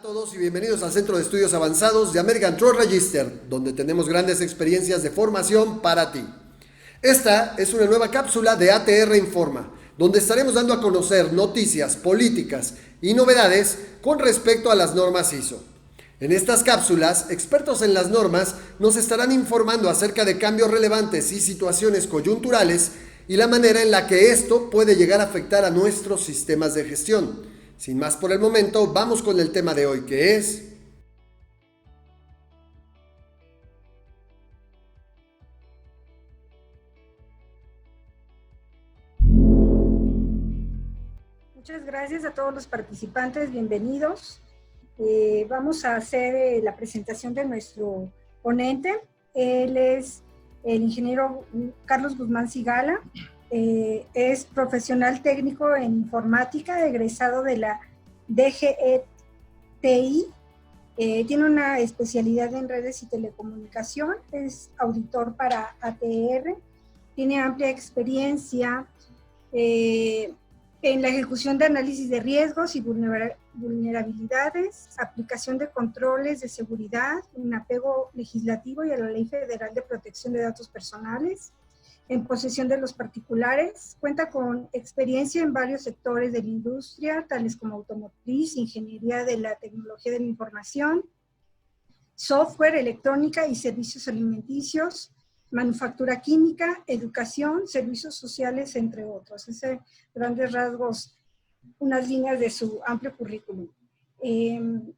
Hola a todos y bienvenidos al Centro de Estudios Avanzados de American Trust Register, donde tenemos grandes experiencias de formación para ti. Esta es una nueva cápsula de ATR Informa, donde estaremos dando a conocer noticias, políticas y novedades con respecto a las normas ISO. En estas cápsulas, expertos en las normas nos estarán informando acerca de cambios relevantes y situaciones coyunturales y la manera en la que esto puede llegar a afectar a nuestros sistemas de gestión. Sin más por el momento, vamos con el tema de hoy, que es... Muchas gracias a todos los participantes, bienvenidos. Vamos a hacer la presentación de nuestro ponente. Él es el ingeniero Carlos Guzmán Sigala. Es profesional técnico en informática, egresado de la DGETI. Tiene una especialidad en redes y telecomunicación, es auditor para ATR, tiene amplia experiencia en la ejecución de análisis de riesgos y vulnerabilidades, aplicación de controles de seguridad, un apego legislativo y a la Ley Federal de Protección de Datos Personales, en posesión de los particulares. Cuenta con experiencia en varios sectores de la industria, tales como automotriz, ingeniería de la tecnología de la información, software, electrónica y servicios alimenticios, manufactura química, educación, servicios sociales, entre otros. Es grandes rasgos, unas líneas de su amplio currículum. En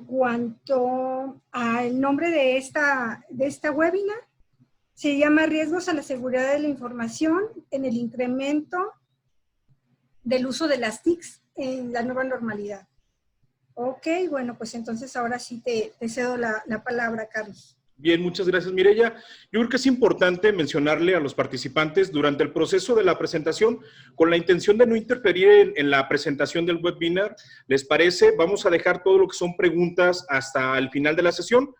cuanto al nombre de esta webinar, se llama Riesgos a la seguridad de la información en el incremento del uso de las TICs en la nueva normalidad. Ok, bueno, pues entonces ahora sí te cedo la palabra, Carlos. Bien, muchas gracias, Mireya. Yo creo que es importante mencionarle a los participantes durante el proceso de la presentación, con la intención de no interferir en la presentación del webinar. ¿Les parece? Vamos a dejar todo lo que son preguntas hasta el final de la sesión.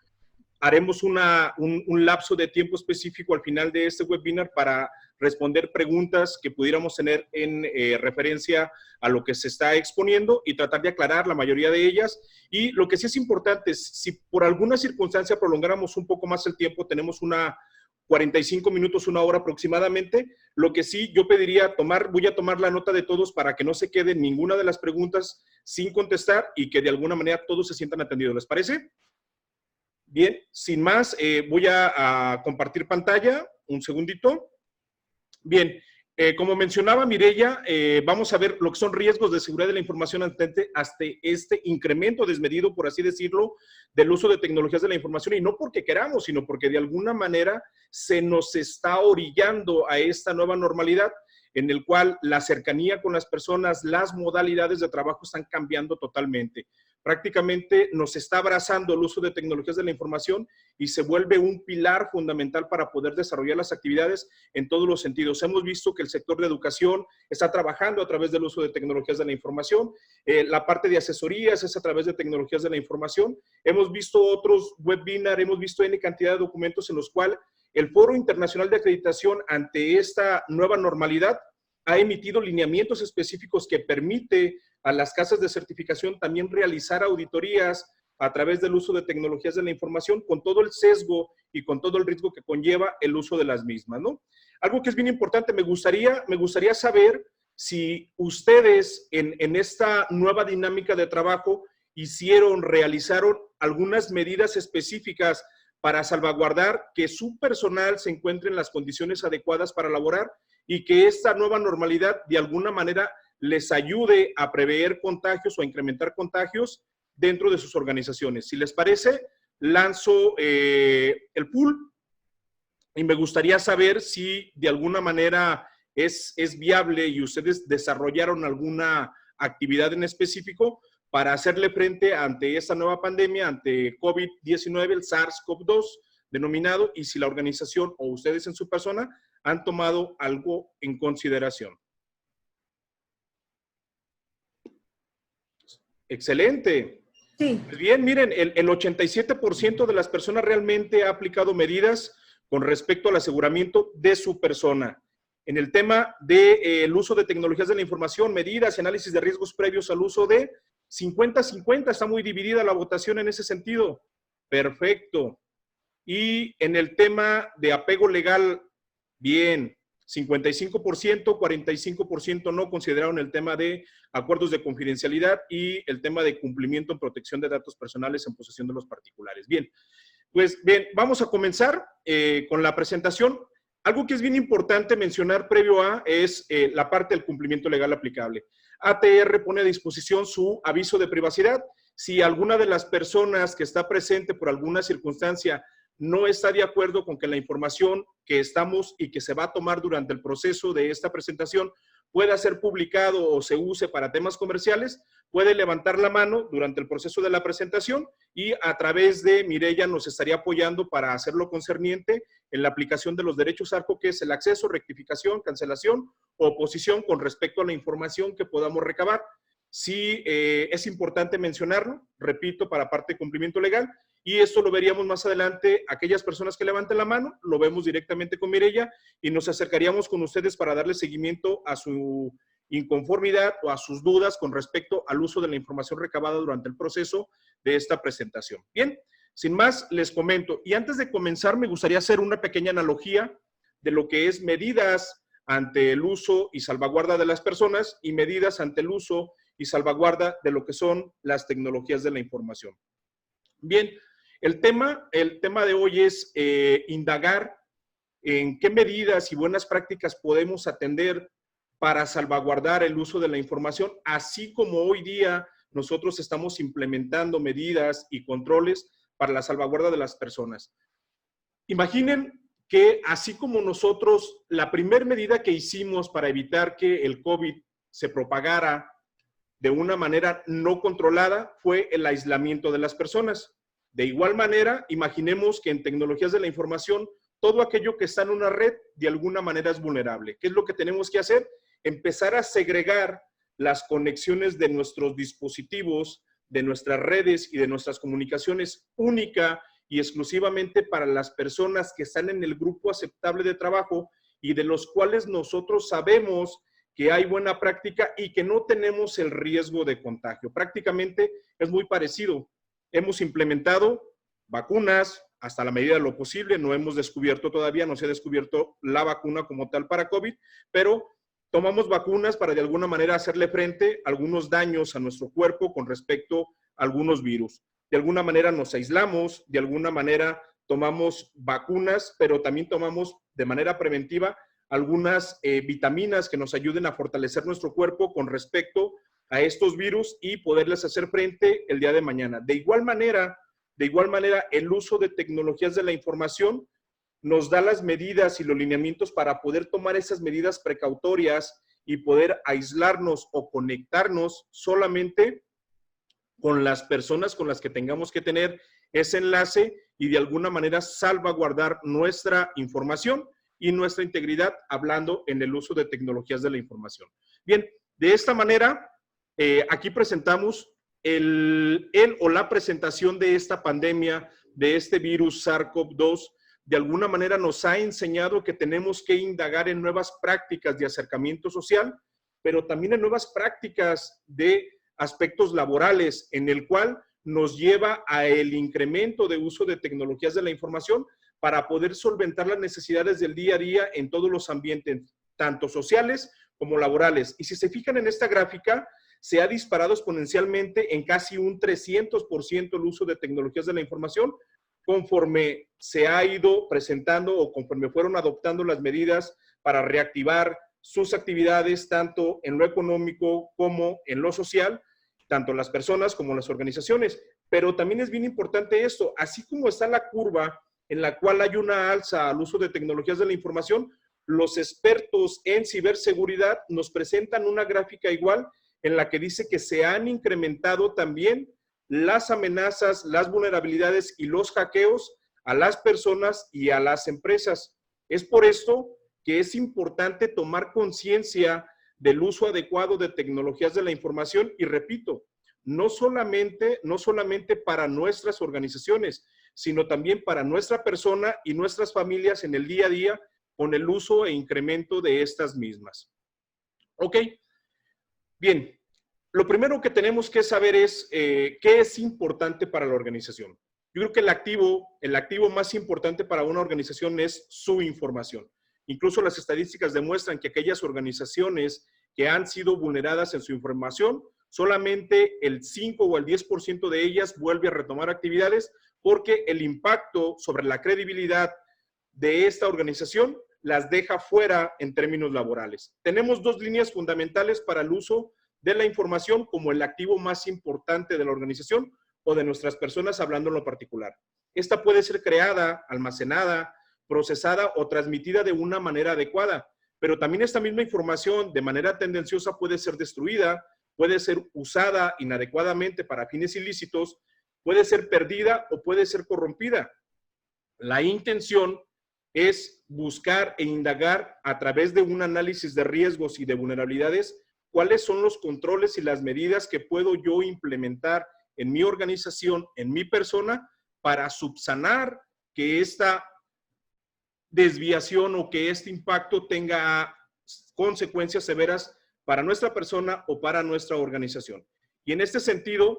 Haremos un lapso de tiempo específico al final de este webinar para responder preguntas que pudiéramos tener en referencia a lo que se está exponiendo y tratar de aclarar la mayoría de ellas. Y lo que sí es importante, si por alguna circunstancia prolongáramos un poco más el tiempo, tenemos 45 minutos, una hora aproximadamente, lo que sí yo pediría voy a tomar la nota de todos para que no se quede ninguna de las preguntas sin contestar y que de alguna manera todos se sientan atendidos. ¿Les parece? Bien, sin más, voy a compartir pantalla, un segundito. Bien, como mencionaba Mireya, vamos a ver lo que son riesgos de seguridad de la información ante este incremento desmedido, por así decirlo, del uso de tecnologías de la información, y no porque queramos, sino porque de alguna manera se nos está orillando a esta nueva normalidad, en el cual la cercanía con las personas, las modalidades de trabajo están cambiando totalmente. Prácticamente nos está abrazando el uso de tecnologías de la información y se vuelve un pilar fundamental para poder desarrollar las actividades en todos los sentidos. Hemos visto que el sector de educación está trabajando a través del uso de tecnologías de la información, la parte de asesorías es a través de tecnologías de la información. Hemos visto otros webinars, hemos visto N cantidad de documentos en los cuales el Foro Internacional de Acreditación ante esta nueva normalidad ha emitido lineamientos específicos que permite a las casas de certificación también realizar auditorías a través del uso de tecnologías de la información con todo el sesgo y con todo el riesgo que conlleva el uso de las mismas, ¿no? Algo que es bien importante, me gustaría saber si ustedes en esta nueva dinámica de trabajo realizaron algunas medidas específicas para salvaguardar que su personal se encuentre en las condiciones adecuadas para laborar y que esta nueva normalidad de alguna manera les ayude a prever contagios o a incrementar contagios dentro de sus organizaciones. Si les parece, lanzo el pool y me gustaría saber si de alguna manera es viable y ustedes desarrollaron alguna actividad en específico para hacerle frente ante esta nueva pandemia, ante COVID-19, el SARS-CoV-2 denominado, y si la organización o ustedes en su persona han tomado algo en consideración. Excelente. Sí. Pues bien, miren, el 87% de las personas realmente ha aplicado medidas con respecto al aseguramiento de su persona. En el tema del uso de tecnologías de la información, medidas y análisis de riesgos previos al uso de 50-50, está muy dividida la votación en ese sentido. Perfecto. Y en el tema de apego legal, bien, 55%, 45% no consideraron el tema de acuerdos de confidencialidad y el tema de cumplimiento en protección de datos personales en posesión de los particulares. Bien, pues bien, vamos a comenzar con la presentación. Algo que es bien importante mencionar previo a es la parte del cumplimiento legal aplicable. ATR pone a disposición su aviso de privacidad. Si alguna de las personas que está presente por alguna circunstancia no está de acuerdo con que la información que estamos y que se va a tomar durante el proceso de esta presentación pueda ser publicado o se use para temas comerciales, puede levantar la mano durante el proceso de la presentación y a través de Mireya nos estaría apoyando para hacerlo concerniente en la aplicación de los derechos ARCO, que es el acceso, rectificación, cancelación o oposición con respecto a la información que podamos recabar. Sí, es importante mencionarlo, repito, para parte de cumplimiento legal, y esto lo veríamos más adelante, aquellas personas que levanten la mano, lo vemos directamente con Mireya y nos acercaríamos con ustedes para darle seguimiento a su inconformidad o a sus dudas con respecto al uso de la información recabada durante el proceso de esta presentación. Bien, sin más, les comento, y antes de comenzar me gustaría hacer una pequeña analogía de lo que es medidas ante el uso y salvaguarda de las personas y medidas ante el uso y salvaguarda de lo que son las tecnologías de la información. Bien, el tema de hoy es indagar en qué medidas y buenas prácticas podemos atender para salvaguardar el uso de la información, así como hoy día nosotros estamos implementando medidas y controles para la salvaguarda de las personas. Imaginen que así como nosotros, la primera medida que hicimos para evitar que el COVID se propagara de una manera no controlada fue el aislamiento de las personas. De igual manera, imaginemos que en tecnologías de la información, todo aquello que está en una red de alguna manera es vulnerable. ¿Qué es lo que tenemos que hacer? Empezar a segregar las conexiones de nuestros dispositivos, de nuestras redes y de nuestras comunicaciones única y exclusivamente para las personas que están en el grupo aceptable de trabajo y de los cuales nosotros sabemos que hay buena práctica y que no tenemos el riesgo de contagio. Prácticamente es muy parecido. Hemos implementado vacunas hasta la medida de lo posible, no hemos descubierto todavía, no se ha descubierto la vacuna como tal para COVID, pero tomamos vacunas para de alguna manera hacerle frente a algunos daños a nuestro cuerpo con respecto a algunos virus. De alguna manera nos aislamos, de alguna manera tomamos vacunas, pero también tomamos de manera preventiva algunas vitaminas que nos ayuden a fortalecer nuestro cuerpo con respecto a estos virus y poderles hacer frente el día de mañana. De igual manera, el uso de tecnologías de la información nos da las medidas y los lineamientos para poder tomar esas medidas precautorias y poder aislarnos o conectarnos solamente con las personas con las que tengamos que tener ese enlace y de alguna manera salvaguardar nuestra información y nuestra integridad hablando en el uso de tecnologías de la información. Bien, de esta manera, aquí presentamos el o la presentación de esta pandemia, de este virus SARS-CoV-2, de alguna manera nos ha enseñado que tenemos que indagar en nuevas prácticas de acercamiento social, pero también en nuevas prácticas de aspectos laborales, en el cual nos lleva a el incremento de uso de tecnologías de la información para poder solventar las necesidades del día a día en todos los ambientes, tanto sociales como laborales. Y si se fijan en esta gráfica, se ha disparado exponencialmente en casi un 300% el uso de tecnologías de la información conforme se ha ido presentando o conforme fueron adoptando las medidas para reactivar sus actividades tanto en lo económico como en lo social, tanto las personas como las organizaciones. Pero también es bien importante esto, así como está la curva en la cual hay una alza al uso de tecnologías de la información, los expertos en ciberseguridad nos presentan una gráfica igual en la que dice que se han incrementado también las amenazas, las vulnerabilidades y los hackeos a las personas y a las empresas. Es por esto que es importante tomar conciencia del uso adecuado de tecnologías de la información y repito, no solamente para nuestras organizaciones, sino también para nuestra persona y nuestras familias en el día a día con el uso e incremento de estas mismas. Ok, bien, lo primero que tenemos que saber es qué es importante para la organización. Yo creo que el activo más importante para una organización es su información. Incluso las estadísticas demuestran que aquellas organizaciones que han sido vulneradas en su información, solamente el 5 o el 10% de ellas vuelve a retomar actividades porque el impacto sobre la credibilidad de esta organización las deja fuera en términos laborales. Tenemos dos líneas fundamentales para el uso de la información como el activo más importante de la organización o de nuestras personas, hablando en lo particular. Esta puede ser creada, almacenada, procesada o transmitida de una manera adecuada, pero también esta misma información de manera tendenciosa puede ser destruida, puede ser usada inadecuadamente para fines ilícitos, puede ser perdida o puede ser corrompida. La intención es buscar e indagar a través de un análisis de riesgos y de vulnerabilidades cuáles son los controles y las medidas que puedo yo implementar en mi organización, en mi persona, para subsanar que esta desviación o que este impacto tenga consecuencias severas para nuestra persona o para nuestra organización. Y en este sentido,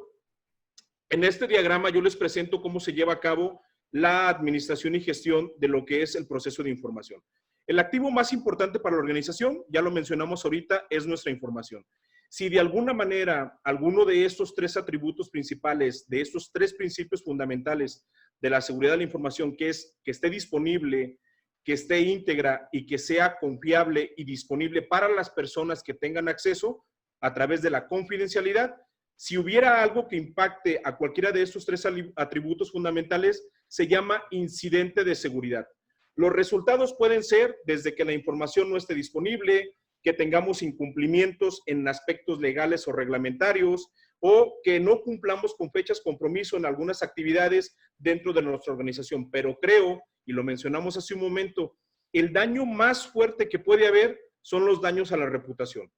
en este diagrama yo les presento cómo se lleva a cabo la administración y gestión de lo que es el proceso de información. El activo más importante para la organización, ya lo mencionamos ahorita, es nuestra información. Si de alguna manera alguno de estos tres atributos principales, de estos tres principios fundamentales de la seguridad de la información, que es que esté disponible, que esté íntegra y que sea confiable y disponible para las personas que tengan acceso a través de la confidencialidad, si hubiera algo que impacte a cualquiera de estos tres atributos fundamentales, se llama incidente de seguridad. Los resultados pueden ser desde que la información no esté disponible, que tengamos incumplimientos en aspectos legales o reglamentarios, o que no cumplamos con fechas compromiso en algunas actividades dentro de nuestra organización. Pero creo, y lo mencionamos hace un momento, el daño más fuerte que puede haber son los daños a la reputación.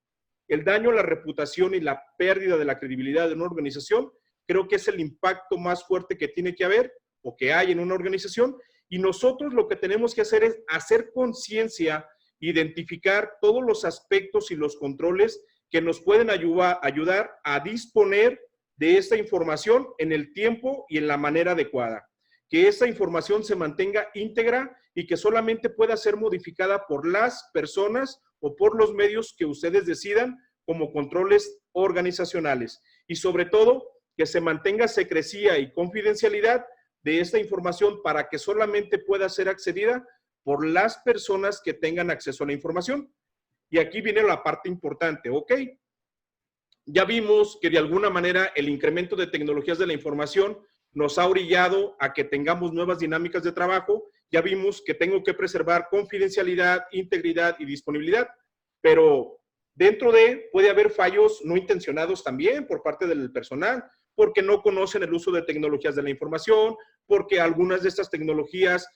El daño a la reputación y la pérdida de la credibilidad de una organización, creo que es el impacto más fuerte que tiene que haber o que hay en una organización, y nosotros lo que tenemos que hacer es hacer conciencia, identificar todos los aspectos y los controles que nos pueden ayudar a disponer de esta información en el tiempo y en la manera adecuada. Que esta información se mantenga íntegra y que solamente pueda ser modificada por las personas o por los medios que ustedes decidan como controles organizacionales. Y sobre todo, que se mantenga secrecía y confidencialidad de esta información para que solamente pueda ser accedida por las personas que tengan acceso a la información. Y aquí viene la parte importante, ¿ok? Ya vimos que de alguna manera el incremento de tecnologías de la información nos ha orillado a que tengamos nuevas dinámicas de trabajo. Ya vimos que tengo que preservar confidencialidad, integridad y disponibilidad, pero dentro de puede haber fallos no intencionados también por parte del personal, porque no conocen el uso de tecnologías de la información, porque algunas de estas tecnologías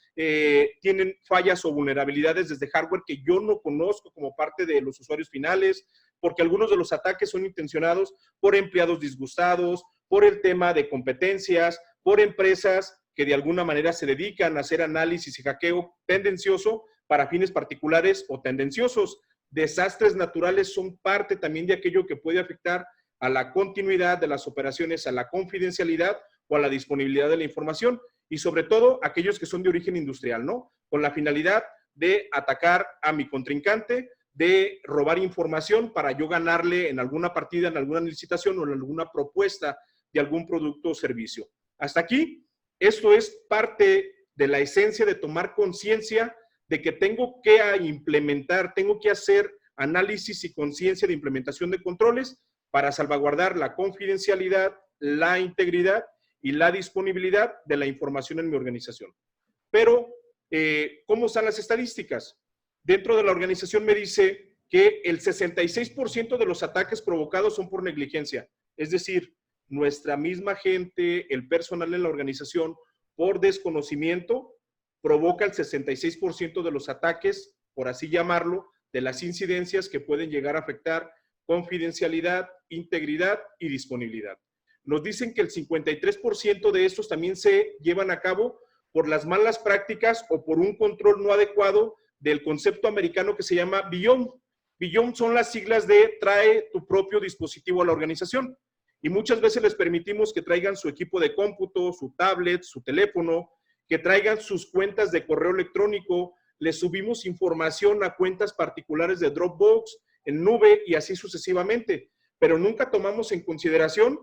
tienen fallas o vulnerabilidades desde hardware que yo no conozco como parte de los usuarios finales, porque algunos de los ataques son intencionados por empleados disgustados, por el tema de competencias, por empresas que de alguna manera se dedican a hacer análisis y hackeo tendencioso para fines particulares o tendenciosos. Desastres naturales son parte también de aquello que puede afectar a la continuidad de las operaciones, a la confidencialidad o a la disponibilidad de la información, y sobre todo aquellos que son de origen industrial, ¿no? Con la finalidad de atacar a mi contrincante, de robar información para yo ganarle en alguna partida, en alguna licitación o en alguna propuesta de algún producto o servicio. Hasta aquí, esto es parte de la esencia de tomar conciencia de que tengo que implementar, tengo que hacer análisis y conciencia de implementación de controles para salvaguardar la confidencialidad, la integridad y la disponibilidad de la información en mi organización. Pero, ¿cómo están las estadísticas? Dentro de la organización me dice que el 66% de los ataques provocados son por negligencia. Es decir, nuestra misma gente, el personal en la organización, por desconocimiento, provoca el 66% de los ataques, por así llamarlo, de las incidencias que pueden llegar a afectar confidencialidad, integridad y disponibilidad. Nos dicen que el 53% de estos también se llevan a cabo por las malas prácticas o por un control no adecuado del concepto americano que se llama Beyond. Beyond son las siglas de trae tu propio dispositivo a la organización. Y muchas veces les permitimos que traigan su equipo de cómputo, su tablet, su teléfono, que traigan sus cuentas de correo electrónico, les subimos información a cuentas particulares de Dropbox, en nube y así sucesivamente. Pero nunca tomamos en consideración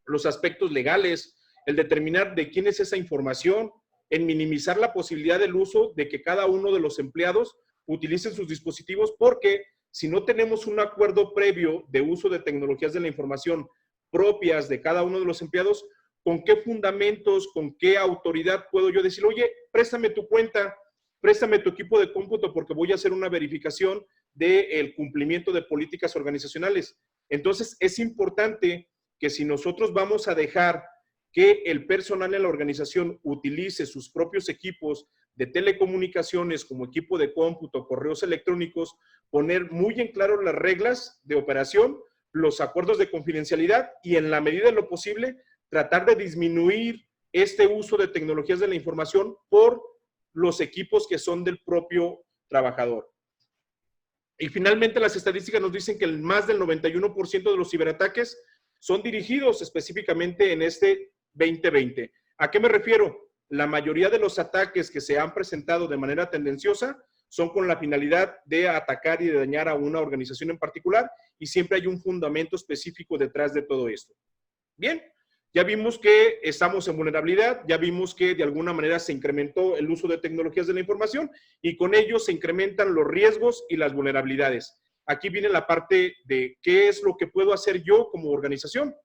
los aspectos legales, el determinar de quién es esa información, en minimizar la posibilidad del uso de que cada uno de los empleados utilicen sus dispositivos, porque si no tenemos un acuerdo previo de uso de tecnologías de la información propias de cada uno de los empleados, ¿con qué fundamentos, con qué autoridad puedo yo decir, oye, préstame tu cuenta, préstame tu equipo de cómputo porque voy a hacer una verificación del cumplimiento de políticas organizacionales? Entonces, es importante que si nosotros vamos a dejar que el personal en la organización utilice sus propios equipos de telecomunicaciones como equipo de cómputo, correos electrónicos, poner muy en claro las reglas de operación, los acuerdos de confidencialidad y en la medida de lo posible tratar de disminuir este uso de tecnologías de la información por los equipos que son del propio trabajador. Y finalmente las estadísticas nos dicen que más del 91% de los ciberataques son dirigidos específicamente en este 2020. ¿A qué me refiero? La mayoría de los ataques que se han presentado de manera tendenciosa son con la finalidad de atacar y de dañar a una organización en particular y siempre hay un fundamento específico detrás de todo esto. Bien, ya vimos que estamos en vulnerabilidad, ya vimos que de alguna manera se incrementó el uso de tecnologías de la información y con ello se incrementan los riesgos y las vulnerabilidades. Aquí viene la parte de qué es lo que puedo hacer yo como organización.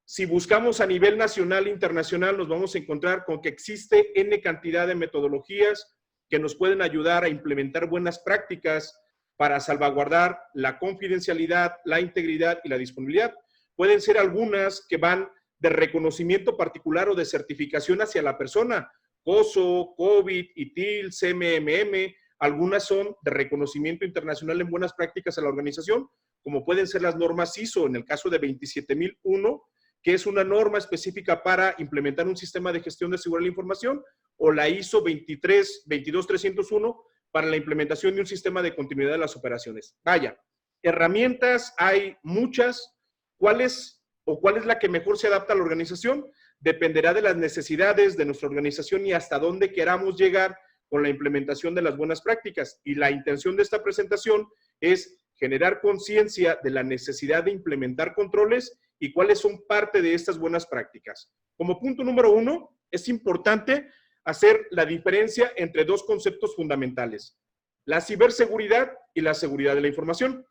Si buscamos a nivel nacional e internacional, nos vamos a encontrar con que existe N cantidad de metodologías que nos pueden ayudar a implementar buenas prácticas para salvaguardar la confidencialidad, la integridad y la disponibilidad. Pueden ser algunas que van de reconocimiento particular o de certificación hacia la persona, COSO, COVID, ITIL, CMMM. Algunas son de reconocimiento internacional en buenas prácticas a la organización, como pueden ser las normas ISO, en el caso de 27001, que es una norma específica para implementar un sistema de gestión de seguridad de la información, o la ISO 22301 para la implementación de un sistema de continuidad de las operaciones. Vaya, herramientas hay muchas. ¿Cuál es la que mejor se adapta a la organización? Dependerá de las necesidades de nuestra organización y hasta dónde queramos llegar con la implementación de las buenas prácticas. Y la intención de esta presentación es generar conciencia de la necesidad de implementar controles y cuáles son parte de estas buenas prácticas. Como punto número 1, es importante hacer la diferencia entre dos conceptos fundamentales: la ciberseguridad y la seguridad de la información.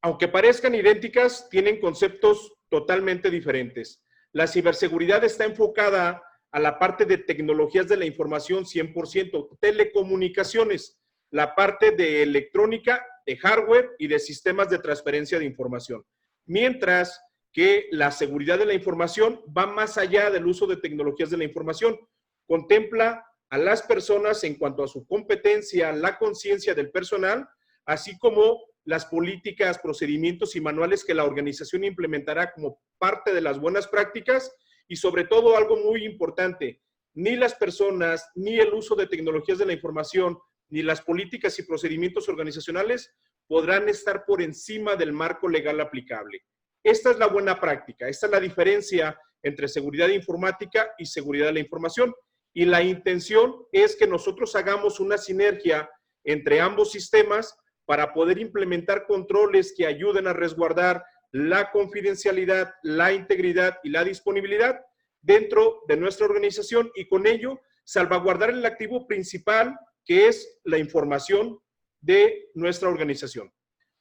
Aunque parezcan idénticas, tienen conceptos totalmente diferentes. La ciberseguridad está enfocada a la parte de tecnologías de la información 100%, telecomunicaciones, la parte de electrónica, de hardware y de sistemas de transferencia de información. Mientras que la seguridad de la información va más allá del uso de tecnologías de la información. Contempla a las personas en cuanto a su competencia, la conciencia del personal, así como las políticas, procedimientos y manuales que la organización implementará como parte de las buenas prácticas y sobre todo algo muy importante, ni las personas, ni el uso de tecnologías de la información, ni las políticas y procedimientos organizacionales podrán estar por encima del marco legal aplicable. Esta es la buena práctica, esta es la diferencia entre seguridad informática y seguridad de la información. Y la intención es que nosotros hagamos una sinergia entre ambos sistemas para poder implementar controles que ayuden a resguardar la confidencialidad, la integridad y la disponibilidad dentro de nuestra organización y con ello salvaguardar el activo principal que es la información de nuestra organización.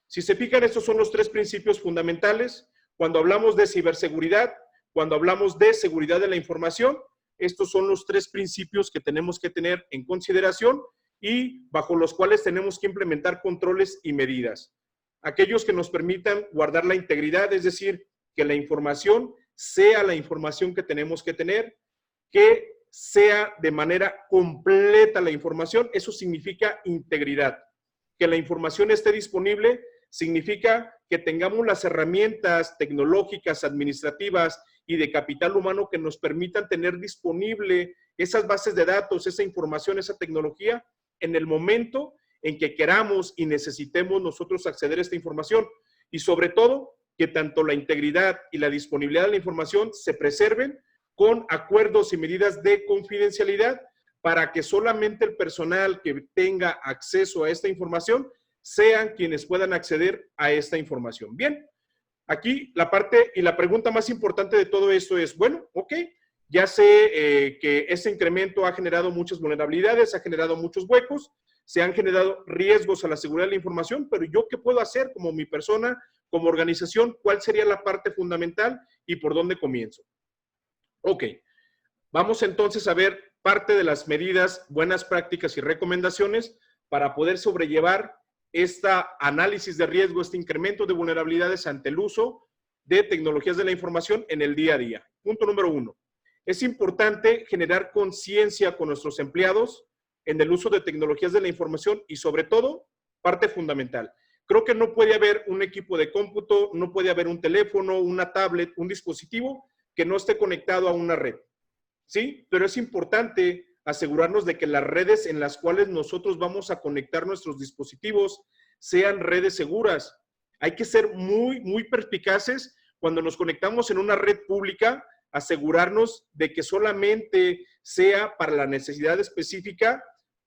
Si se fijan, estos son los tres principios fundamentales. Cuando hablamos de ciberseguridad, cuando hablamos de seguridad de la información, estos son los tres principios que tenemos que tener en consideración y bajo los cuales tenemos que implementar controles y medidas. Aquellos que nos permitan guardar la integridad, es decir, que la información sea la información que tenemos que tener, que sea de manera completa la información, eso significa integridad. Que la información esté disponible significa que tengamos las herramientas tecnológicas, administrativas y de capital humano que nos permitan tener disponible esas bases de datos, esa información, esa tecnología en el momento en que queramos y necesitemos nosotros acceder a esta información. Y sobre todo, que tanto la integridad y la disponibilidad de la información se preserven con acuerdos y medidas de confidencialidad para que solamente el personal que tenga acceso a esta información sean quienes puedan acceder a esta información. Bien, aquí la parte y la pregunta más importante de todo esto es, bueno, ok, ya sé que este incremento ha generado muchas vulnerabilidades, ha generado muchos huecos, se han generado riesgos a la seguridad de la información, pero ¿yo qué puedo hacer como mi persona, como organización? ¿Cuál sería la parte fundamental y por dónde comienzo? Ok, vamos entonces a ver parte de las medidas, buenas prácticas y recomendaciones para poder sobrellevar este análisis de riesgo, este incremento de vulnerabilidades ante el uso de tecnologías de la información en el día a día. Punto número 1. Es importante generar conciencia con nuestros empleados en el uso de tecnologías de la información y sobre todo, parte fundamental. Creo que no puede haber un equipo de cómputo, no puede haber un teléfono, una tablet, un dispositivo que no esté conectado a una red. ¿Sí? Pero es importante asegurarnos de que las redes en las cuales nosotros vamos a conectar nuestros dispositivos sean redes seguras. Hay que ser muy perspicaces cuando nos conectamos en una red pública, asegurarnos de que solamente sea para la necesidad específica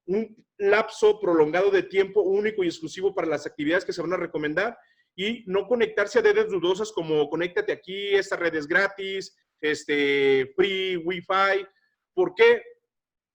un lapso prolongado de tiempo único y exclusivo para las actividades que se van a recomendar y no conectarse a redes dudosas como conéctate aquí, esta red es gratis, free, Wi-Fi. ¿Por qué?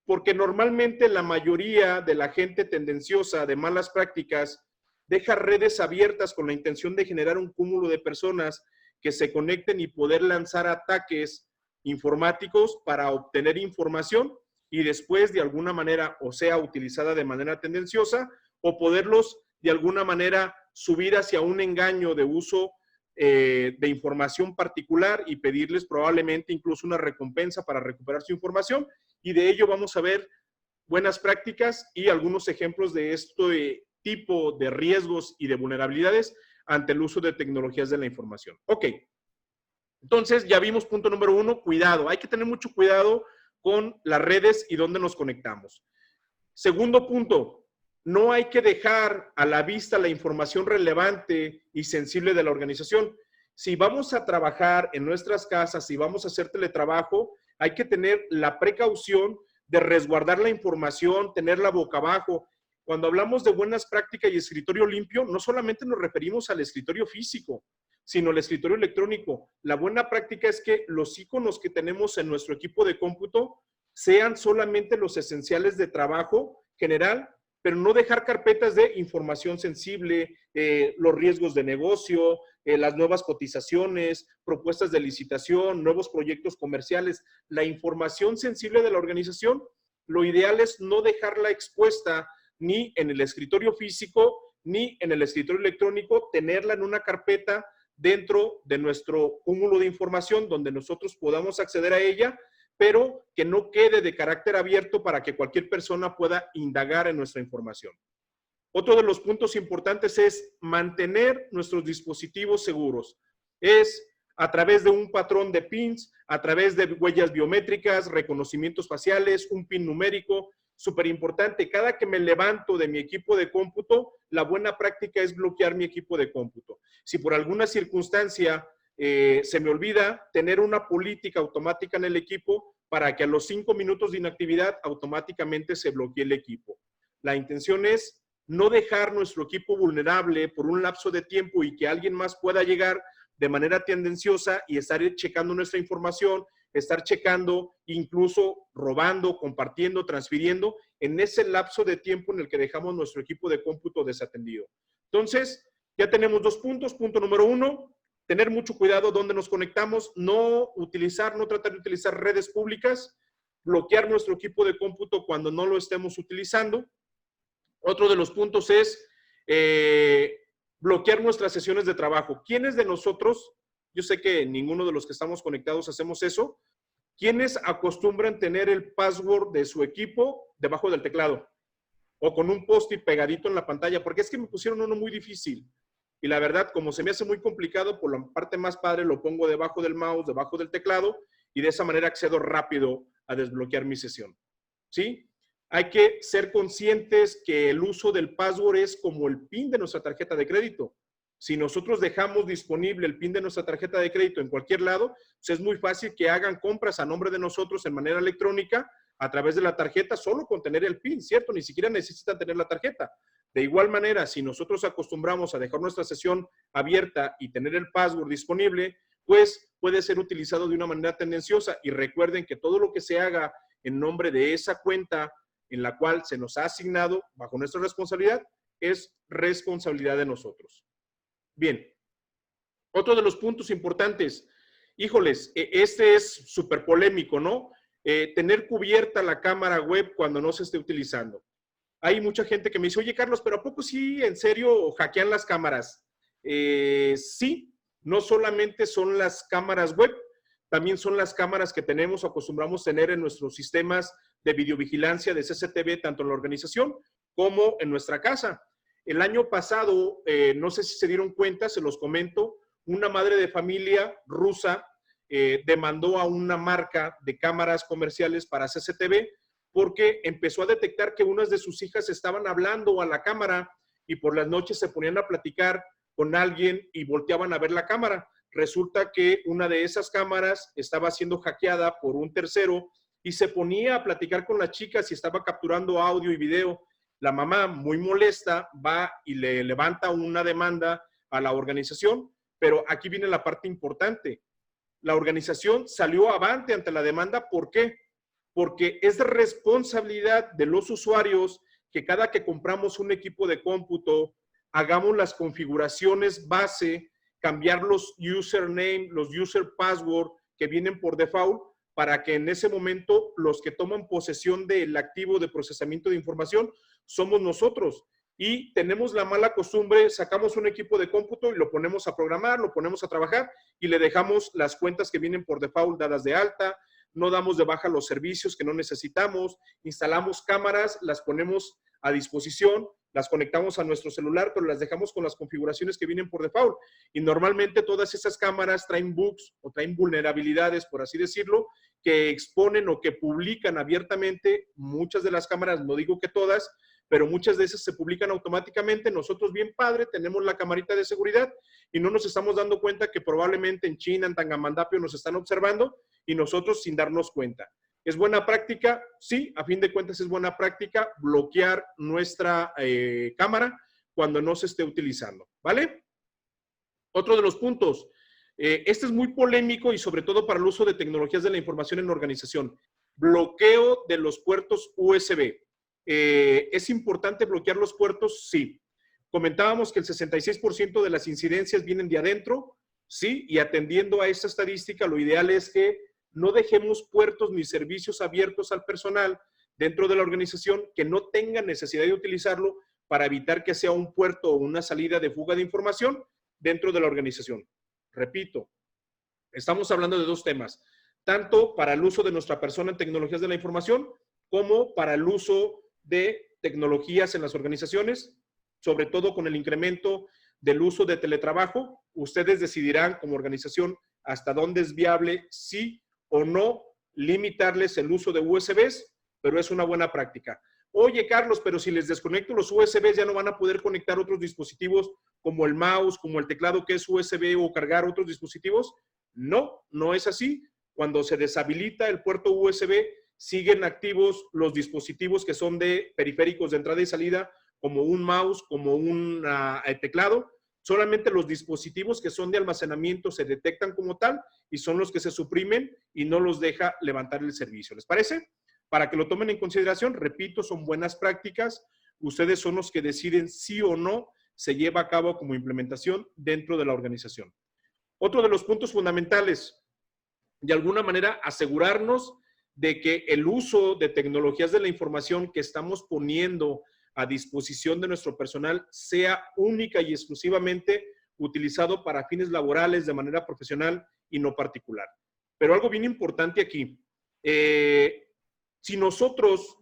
Porque normalmente la mayoría de la gente tendenciosa de malas prácticas deja redes abiertas con la intención de generar un cúmulo de personas que se conecten y poder lanzar ataques informáticos para obtener información y después de alguna manera o sea utilizada de manera tendenciosa o poderlos de alguna manera subir hacia un engaño de uso de información particular y pedirles probablemente incluso una recompensa para recuperar su información, y de ello vamos a ver buenas prácticas y algunos ejemplos de este tipo de riesgos y de vulnerabilidades ante el uso de tecnologías de la información. Ok, entonces ya vimos punto número 1, cuidado. Hay que tener mucho cuidado con las redes y dónde nos conectamos. Segundo punto, no hay que dejar a la vista la información relevante y sensible de la organización. Si vamos a trabajar en nuestras casas, si vamos a hacer teletrabajo, hay que tener la precaución de resguardar la información, tenerla boca abajo. Cuando hablamos de buenas prácticas y escritorio limpio, no solamente nos referimos al escritorio físico, sino al escritorio electrónico. La buena práctica es que los iconos que tenemos en nuestro equipo de cómputo sean solamente los esenciales de trabajo general, pero no dejar carpetas de información sensible, los riesgos de negocio, las nuevas cotizaciones, propuestas de licitación, nuevos proyectos comerciales. La información sensible de la organización, lo ideal es no dejarla expuesta ni en el escritorio físico, ni en el escritorio electrónico, tenerla en una carpeta dentro de nuestro cúmulo de información donde nosotros podamos acceder a ella, pero que no quede de carácter abierto para que cualquier persona pueda indagar en nuestra información. Otro de los puntos importantes es mantener nuestros dispositivos seguros. Es a través de un patrón de pins, a través de huellas biométricas, reconocimientos faciales, un pin numérico. Súper importante, cada que me levanto de mi equipo de cómputo, la buena práctica es bloquear mi equipo de cómputo. Si por alguna circunstancia se me olvida, tener una política automática en el equipo para que a los 5 minutos de inactividad automáticamente se bloquee el equipo. La intención es no dejar nuestro equipo vulnerable por un lapso de tiempo y que alguien más pueda llegar de manera tendenciosa y estar checando nuestra información, estar checando, incluso robando, compartiendo, transfiriendo en ese lapso de tiempo en el que dejamos nuestro equipo de cómputo desatendido. Entonces, ya tenemos 2 puntos. Punto número 1, tener mucho cuidado donde nos conectamos, no tratar de utilizar redes públicas, bloquear nuestro equipo de cómputo cuando no lo estemos utilizando. Otro de los puntos es bloquear nuestras sesiones de trabajo. ¿Quiénes de nosotros, yo sé que ninguno de los que estamos conectados hacemos eso, quiénes acostumbran tener el password de su equipo debajo del teclado o con un post-it pegadito en la pantalla? Porque es que me pusieron uno muy difícil. Y la verdad, como se me hace muy complicado, por la parte más padre lo pongo debajo del mouse, debajo del teclado, y de esa manera accedo rápido a desbloquear mi sesión. ¿Sí? Hay que ser conscientes que el uso del password es como el PIN de nuestra tarjeta de crédito. Si nosotros dejamos disponible el PIN de nuestra tarjeta de crédito en cualquier lado, pues es muy fácil que hagan compras a nombre de nosotros en manera electrónica a través de la tarjeta solo con tener el PIN, ¿cierto? Ni siquiera necesitan tener la tarjeta. De igual manera, si nosotros acostumbramos a dejar nuestra sesión abierta y tener el password disponible, pues puede ser utilizado de una manera tendenciosa. Y recuerden que todo lo que se haga en nombre de esa cuenta en la cual se nos ha asignado bajo nuestra responsabilidad, es responsabilidad de nosotros. Bien, otro de los puntos importantes, híjoles, este es súper polémico, ¿no? Tener cubierta la cámara web cuando no se esté utilizando. Hay mucha gente que me dice, oye Carlos, pero ¿a poco sí, en serio, hackean las cámaras? Sí, no solamente son las cámaras web, también son las cámaras que tenemos o acostumbramos tener en nuestros sistemas de videovigilancia de CCTV, tanto en la organización como en nuestra casa. El año pasado, no sé si se dieron cuenta, se los comento, una madre de familia rusa demandó a una marca de cámaras comerciales para CCTV porque empezó a detectar que unas de sus hijas estaban hablando a la cámara y por las noches se ponían a platicar con alguien y volteaban a ver la cámara. Resulta que una de esas cámaras estaba siendo hackeada por un tercero y se ponía a platicar con las chicas y estaba capturando audio y video. La mamá, muy molesta, va y le levanta una demanda a la organización, pero aquí viene la parte importante. La organización salió avante ante la demanda. ¿Por qué? Porque es responsabilidad de los usuarios que cada que compramos un equipo de cómputo, hagamos las configuraciones base, cambiar los username, los user password que vienen por default, para que en ese momento los que toman posesión del activo de procesamiento de información somos nosotros. Y tenemos la mala costumbre, sacamos un equipo de cómputo y lo ponemos a programar, lo ponemos a trabajar y le dejamos las cuentas que vienen por default dadas de alta, no damos de baja los servicios que no necesitamos, instalamos cámaras, las ponemos a disposición, las conectamos a nuestro celular, pero las dejamos con las configuraciones que vienen por default. Y normalmente todas esas cámaras traen bugs o traen vulnerabilidades, por así decirlo, que exponen o que publican abiertamente. Muchas de las cámaras, no digo que todas, pero muchas de esas se publican automáticamente. Nosotros, bien padre, tenemos la camarita de seguridad y no nos estamos dando cuenta que probablemente en China, en Tangamandapio, nos están observando y nosotros sin darnos cuenta. ¿Es buena práctica? Sí, a fin de cuentas es buena práctica bloquear nuestra cámara cuando no se esté utilizando, ¿vale? Otro de los puntos, este es muy polémico y sobre todo para el uso de tecnologías de la información en la organización. Bloqueo de los puertos USB. ¿Es importante bloquear los puertos? Sí. Comentábamos que el 66% de las incidencias vienen de adentro, sí, y atendiendo a esta estadística, lo ideal es que no dejemos puertos ni servicios abiertos al personal dentro de la organización que no tengan necesidad de utilizarlo para evitar que sea un puerto o una salida de fuga de información dentro de la organización. Repito, estamos hablando de dos temas, tanto para el uso de nuestra persona en tecnologías de la información como para el uso de tecnologías en las organizaciones, sobre todo con el incremento del uso de teletrabajo. Ustedes decidirán como organización hasta dónde es viable, sí o no, limitarles el uso de USBs, pero es una buena práctica. Oye, Carlos, pero si les desconecto los USBs ya no van a poder conectar otros dispositivos como el mouse, como el teclado que es USB o cargar otros dispositivos. No, no es así. Cuando se deshabilita el puerto USB, siguen activos los dispositivos que son de periféricos de entrada y salida, como un mouse, como un teclado. Solamente los dispositivos que son de almacenamiento se detectan como tal y son los que se suprimen y no los deja levantar el servicio. ¿Les parece? Para que lo tomen en consideración, repito, son buenas prácticas. Ustedes son los que deciden si o no se lleva a cabo como implementación dentro de la organización. Otro de los puntos fundamentales, de alguna manera, asegurarnos de que el uso de tecnologías de la información que estamos poniendo a disposición de nuestro personal sea única y exclusivamente utilizado para fines laborales de manera profesional y no particular. Pero algo bien importante aquí, si nosotros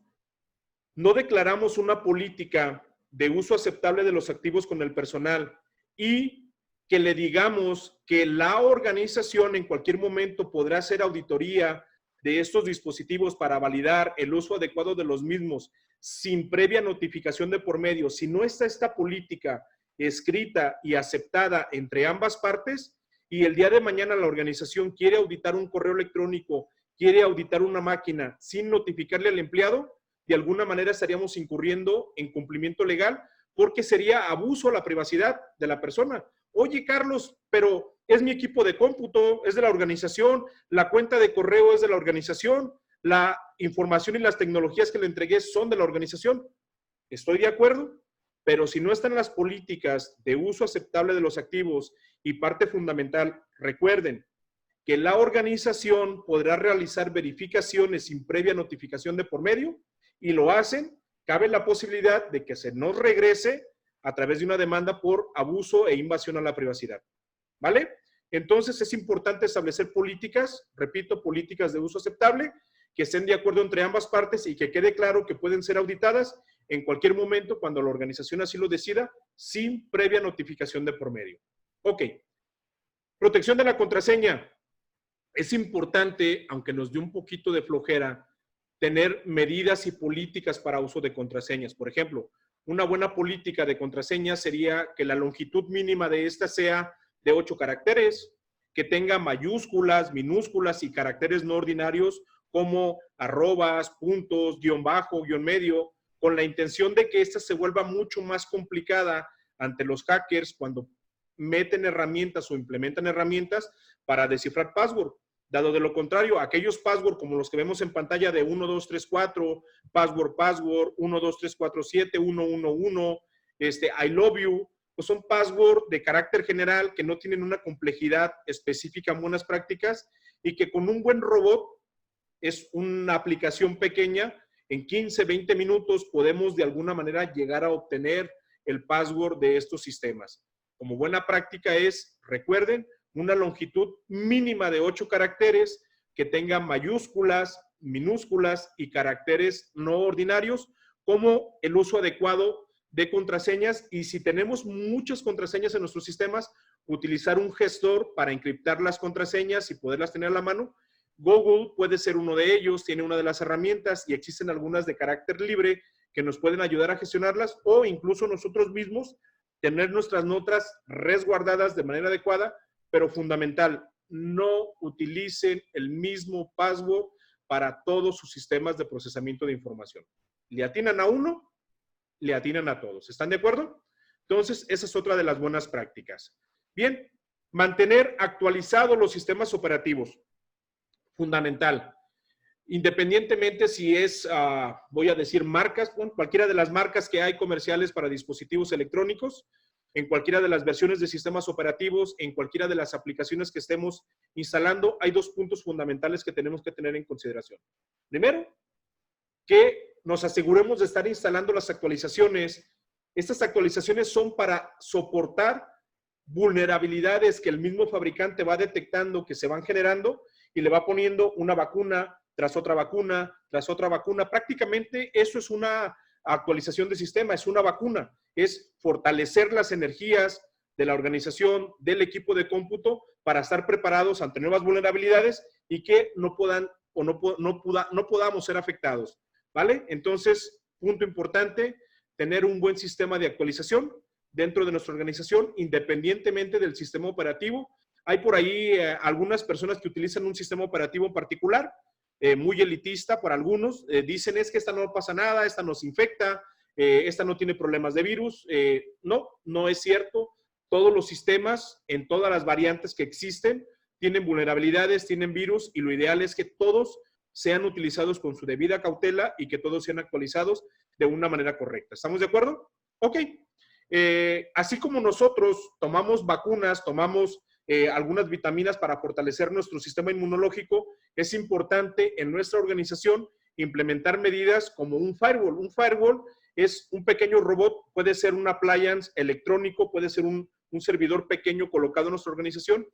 no declaramos una política de uso aceptable de los activos con el personal y que le digamos que la organización en cualquier momento podrá hacer auditoría de estos dispositivos para validar el uso adecuado de los mismos sin previa notificación de por medio, si no está esta política escrita y aceptada entre ambas partes, y el día de mañana la organización quiere auditar un correo electrónico, quiere auditar una máquina sin notificarle al empleado, de alguna manera estaríamos incurriendo en cumplimiento legal porque sería abuso a la privacidad de la persona. Oye, Carlos, pero es mi equipo de cómputo, es de la organización, la cuenta de correo es de la organización, la información y las tecnologías que le entregué son de la organización. Estoy de acuerdo, pero si no están las políticas de uso aceptable de los activos y parte fundamental, recuerden que la organización podrá realizar verificaciones sin previa notificación de por medio y lo hacen, cabe la posibilidad de que se nos regrese a través de una demanda por abuso e invasión a la privacidad. ¿Vale? Entonces es importante establecer políticas, repito, políticas de uso aceptable, que estén de acuerdo entre ambas partes y que quede claro que pueden ser auditadas en cualquier momento cuando la organización así lo decida, sin previa notificación de por medio. Ok. Protección de la contraseña. Es importante, aunque nos dé un poquito de flojera, tener medidas y políticas para uso de contraseñas. Por ejemplo, una buena política de contraseña sería que la longitud mínima de esta sea de 8 caracteres, que tenga mayúsculas, minúsculas y caracteres no ordinarios como arrobas, puntos, guión bajo, guión medio, con la intención de que esta se vuelva mucho más complicada ante los hackers cuando meten herramientas o implementan herramientas para descifrar password. Dado de lo contrario, aquellos password como los que vemos en pantalla de 1234, password, 12347, 111, I love you, pues son password de carácter general que no tienen una complejidad específica en buenas prácticas y que con un buen robot es una aplicación pequeña, en 15, 20 minutos podemos de alguna manera llegar a obtener el password de estos sistemas. Como buena práctica es, recuerden, una longitud mínima de 8 caracteres que tenga mayúsculas, minúsculas y caracteres no ordinarios, como el uso adecuado de contraseñas, y si tenemos muchas contraseñas en nuestros sistemas, utilizar un gestor para encriptar las contraseñas y poderlas tener a la mano. Google puede ser uno de ellos, tiene una de las herramientas y existen algunas de carácter libre que nos pueden ayudar a gestionarlas, o incluso nosotros mismos tener nuestras notas resguardadas de manera adecuada, pero fundamental, no utilicen el mismo password para todos sus sistemas de procesamiento de información. Le atinan a uno, le atinan a todos. ¿Están de acuerdo? Entonces, esa es otra de las buenas prácticas. Bien, mantener actualizados los sistemas operativos. Fundamental. Independientemente si es, voy a decir marcas, bueno, cualquiera de las marcas que hay comerciales para dispositivos electrónicos, en cualquiera de las versiones de sistemas operativos, en cualquiera de las aplicaciones que estemos instalando, hay 2 puntos fundamentales que tenemos que tener en consideración. Primero, que nos aseguremos de estar instalando las actualizaciones. Estas actualizaciones son para soportar vulnerabilidades que el mismo fabricante va detectando que se van generando y le va poniendo una vacuna tras otra vacuna, tras otra vacuna. Prácticamente eso es una actualización de sistema, es una vacuna, es fortalecer las energías de la organización, del equipo de cómputo para estar preparados ante nuevas vulnerabilidades y que no puedan o no podamos ser afectados, ¿vale? Entonces, punto importante, tener un buen sistema de actualización dentro de nuestra organización, independientemente del sistema operativo. Hay por ahí algunas personas que utilizan un sistema operativo en particular, muy elitista para algunos, dicen es que esta no pasa nada, esta no se infecta, esta no tiene problemas de virus. No, no es cierto. Todos los sistemas, en todas las variantes que existen, tienen vulnerabilidades, tienen virus, y lo ideal es que todos sean utilizados con su debida cautela y que todos sean actualizados de una manera correcta. ¿Estamos de acuerdo? Ok. Así como nosotros tomamos vacunas, tomamos algunas vitaminas para fortalecer nuestro sistema inmunológico, es importante en nuestra organización implementar medidas como un firewall. Un firewall es un pequeño robot, puede ser un appliance electrónico, puede ser un servidor pequeño colocado en nuestra organización,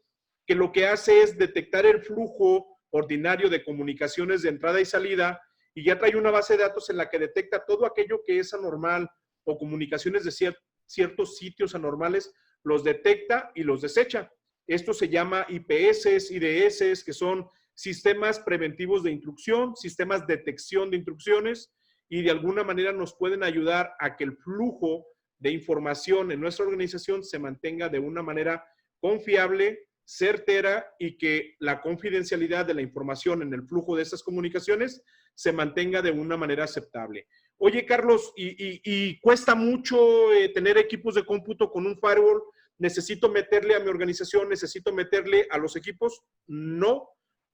que lo que hace es detectar el flujo ordinario de comunicaciones de entrada y salida, y ya trae una base de datos en la que detecta todo aquello que es anormal o comunicaciones de ciertos sitios anormales, los detecta y los desecha. Esto se llama IPS, IDS, que son sistemas preventivos de intrusión, sistemas de detección de intrusiones, y de alguna manera nos pueden ayudar a que el flujo de información en nuestra organización se mantenga de una manera confiable, certera, y que la confidencialidad de la información en el flujo de estas comunicaciones se mantenga de una manera aceptable. Oye, Carlos, ¿y cuesta mucho tener equipos de cómputo con un firewall? ¿Necesito meterle a mi organización? ¿Necesito meterle a los equipos? No,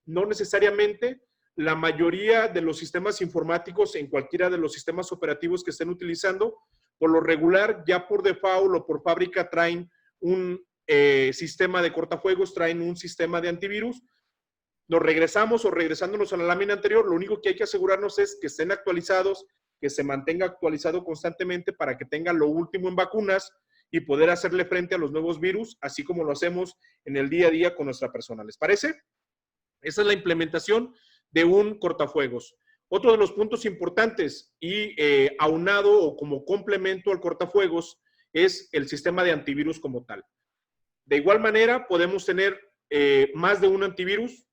no necesariamente. La mayoría de los sistemas informáticos en cualquiera de los sistemas operativos que estén utilizando, por lo regular, ya por default o por fábrica traen un sistema de cortafuegos, traen un sistema de antivirus. Nos regresamos o regresándonos a la lámina anterior, lo único que hay que asegurarnos es que estén actualizados, que se mantenga actualizado constantemente para que tenga lo último en vacunas y poder hacerle frente a los nuevos virus, así como lo hacemos en el día a día con nuestra persona. ¿Les parece? Esa es la implementación de un cortafuegos. Otro de los puntos importantes y aunado o como complemento al cortafuegos es el sistema de antivirus como tal. De igual manera, podemos tener más de un antivirus.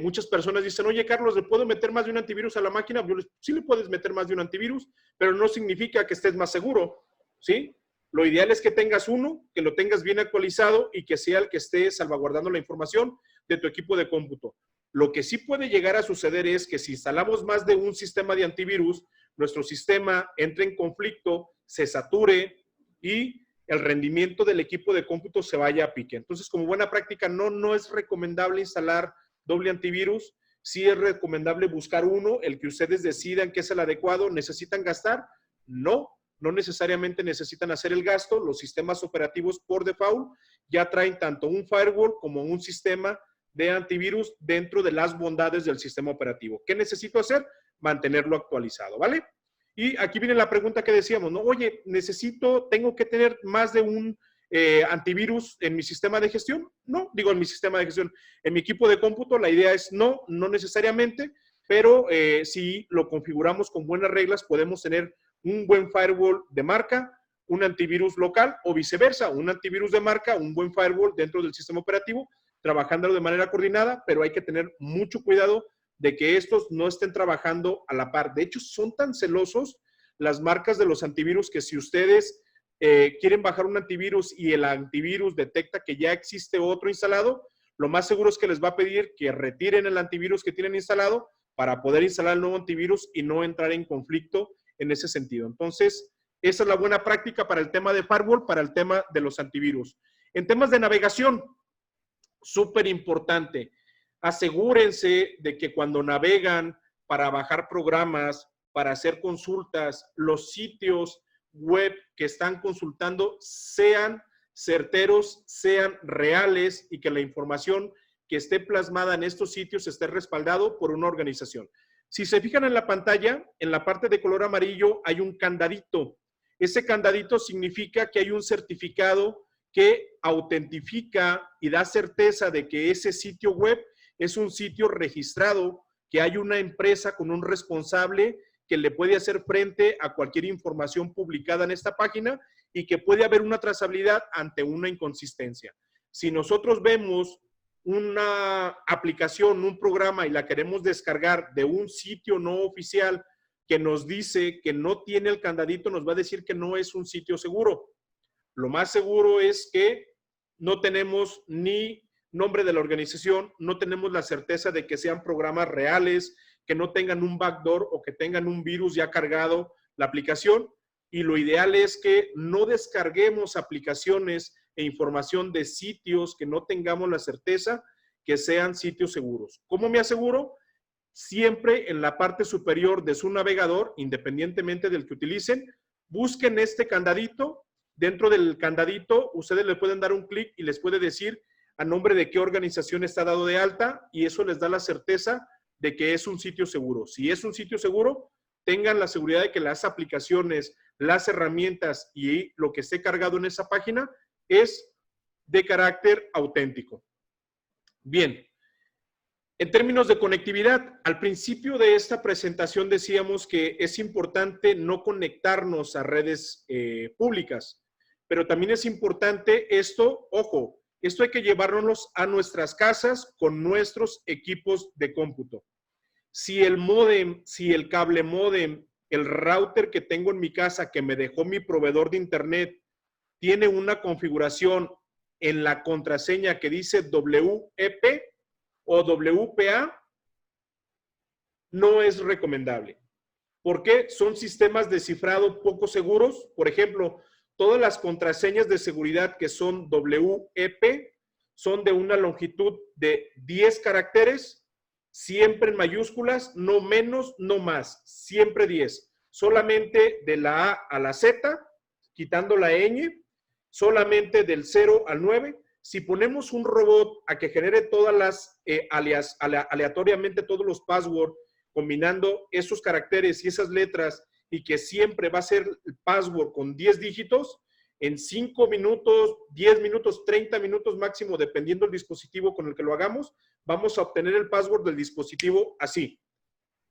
Muchas personas dicen, oye, Carlos, ¿le puedo meter más de un antivirus a la máquina? Sí le puedes meter más de un antivirus, pero no significa que estés más seguro, ¿sí? Lo ideal es que tengas uno, que lo tengas bien actualizado y que sea el que esté salvaguardando la información de tu equipo de cómputo. Lo que sí puede llegar a suceder es que si instalamos más de un sistema de antivirus, nuestro sistema entre en conflicto, se sature y el rendimiento del equipo de cómputo se vaya a pique. Entonces, como buena práctica, no es recomendable instalar doble antivirus. Sí es recomendable buscar uno, el que ustedes decidan que es el adecuado. ¿Necesitan gastar? No necesariamente necesitan hacer el gasto. Los sistemas operativos por default ya traen tanto un firewall como un sistema de antivirus dentro de las bondades del sistema operativo. ¿Qué necesito hacer? Mantenerlo actualizado, ¿vale? Y aquí viene la pregunta que decíamos, ¿no? Oye, tengo que tener más de un antivirus en mi sistema de gestión. No, digo en mi sistema de gestión. En mi equipo de cómputo la idea es no necesariamente, pero si lo configuramos con buenas reglas, podemos tener un buen firewall de marca, un antivirus local o viceversa, un antivirus de marca, un buen firewall dentro del sistema operativo, trabajando de manera coordinada, pero hay que tener mucho cuidado de que estos no estén trabajando a la par. De hecho, son tan celosos las marcas de los antivirus que si ustedes quieren bajar un antivirus y el antivirus detecta que ya existe otro instalado, lo más seguro es que les va a pedir que retiren el antivirus que tienen instalado para poder instalar el nuevo antivirus y no entrar en conflicto en ese sentido. Entonces, esa es la buena práctica para el tema de firewall, para el tema de los antivirus. En temas de navegación, súper importante. Asegúrense de que cuando navegan para bajar programas, para hacer consultas, los sitios web que están consultando sean certeros, sean reales y que la información que esté plasmada en estos sitios esté respaldado por una organización. Si se fijan en la pantalla, en la parte de color amarillo hay un candadito. Ese candadito significa que hay un certificado que autentifica y da certeza de que ese sitio web es un sitio registrado, que hay una empresa con un responsable que le puede hacer frente a cualquier información publicada en esta página y que puede haber una trazabilidad ante una inconsistencia. Si nosotros vemos una aplicación, un programa y la queremos descargar de un sitio no oficial que nos dice que no tiene el candadito, nos va a decir que no es un sitio seguro. Lo más seguro es que no tenemos ni nombre de la organización, no tenemos la certeza de que sean programas reales, que no tengan un backdoor o que tengan un virus ya cargado la aplicación. Y lo ideal es que no descarguemos aplicaciones e información de sitios que no tengamos la certeza que sean sitios seguros. ¿Cómo me aseguro? Siempre en la parte superior de su navegador, independientemente del que utilicen, busquen este candadito. Dentro del candadito, ustedes le pueden dar un clic y les puede decir a nombre de qué organización está dado de alta y eso les da la certeza de que es un sitio seguro. Si es un sitio seguro, tengan la seguridad de que las aplicaciones, las herramientas y lo que esté cargado en esa página es de carácter auténtico. Bien, en términos de conectividad, al principio de esta presentación decíamos que es importante no conectarnos a redes públicas, pero también es importante esto, ojo, Esto hay que llevárnoslos a nuestras casas con nuestros equipos de cómputo. Si el módem, si el cable módem, el router que tengo en mi casa que me dejó mi proveedor de internet tiene una configuración en la contraseña que dice WEP o WPA, no es recomendable. ¿Por qué? Son sistemas de cifrado poco seguros. Por ejemplo, todas las contraseñas de seguridad que son WEP son de una longitud de 10 caracteres, siempre en mayúsculas, no menos, no más, siempre 10. Solamente de la A a la Z, quitando la ñ, solamente del 0 al 9. Si ponemos un robot a que genere todas las aleatoriamente todos los passwords, combinando esos caracteres y esas letras, y que siempre va a ser el password con 10 dígitos, en 5 minutos, 10 minutos, 30 minutos máximo, dependiendo del dispositivo con el que lo hagamos, vamos a obtener el password del dispositivo así.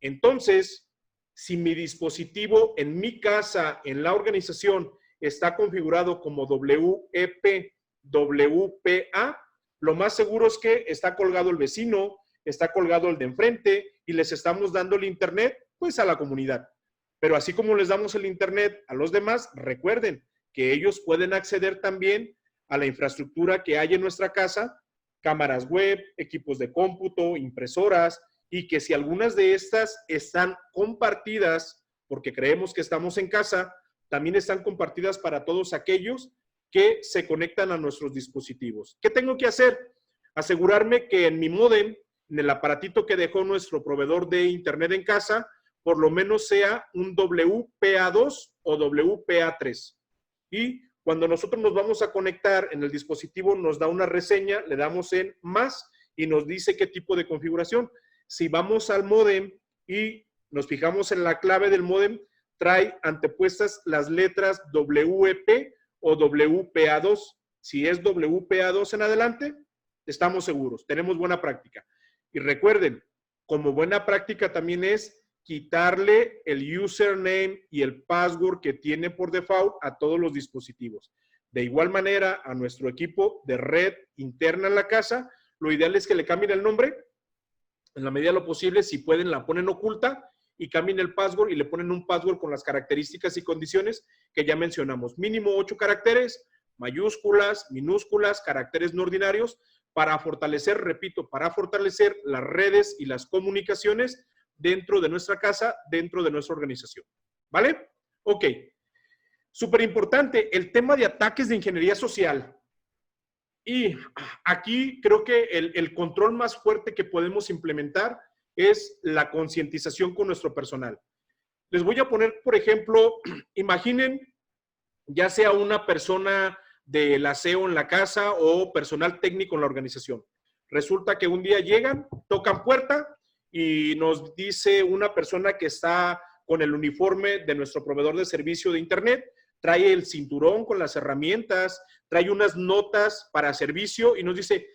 Entonces, si mi dispositivo en mi casa, en la organización, está configurado como WEP, WPA, lo más seguro es que está colgado el vecino, está colgado el de enfrente y les estamos dando el internet, pues a la comunidad. Pero así como les damos el internet a los demás, recuerden que ellos pueden acceder también a la infraestructura que hay en nuestra casa, cámaras web, equipos de cómputo, impresoras, y que si algunas de estas están compartidas, porque creemos que estamos en casa, también están compartidas para todos aquellos que se conectan a nuestros dispositivos. ¿Qué tengo que hacer? Asegurarme que en mi módem, en el aparatito que dejó nuestro proveedor de internet en casa, por lo menos sea un WPA2 o WPA3. Y cuando nosotros nos vamos a conectar en el dispositivo, nos da una reseña, le damos en más y nos dice qué tipo de configuración. Si vamos al módem y nos fijamos en la clave del módem, trae antepuestas las letras WEP o WPA2. Si es WPA2 en adelante, estamos seguros, tenemos buena práctica. Y recuerden, como buena práctica también es quitarle el username y el password que tiene por default a todos los dispositivos. De igual manera, a nuestro equipo de red interna en la casa, lo ideal es que le cambien el nombre. En la medida de lo posible, si pueden, la ponen oculta y cambien el password y le ponen un password con las características y condiciones que ya mencionamos. Mínimo 8 caracteres, mayúsculas, minúsculas, caracteres no ordinarios, para fortalecer, repito, para fortalecer las redes y las comunicaciones dentro de nuestra casa, dentro de nuestra organización. ¿Vale? Ok. Súper importante, el tema de ataques de ingeniería social. Y aquí creo que el control más fuerte que podemos implementar es la concientización con nuestro personal. Les voy a poner, por ejemplo, imaginen ya sea una persona del aseo en la casa o personal técnico en la organización. Resulta que un día llegan, tocan puerta y nos dice una persona que está con el uniforme de nuestro proveedor de servicio de internet, trae el cinturón con las herramientas, trae unas notas para servicio y nos dice,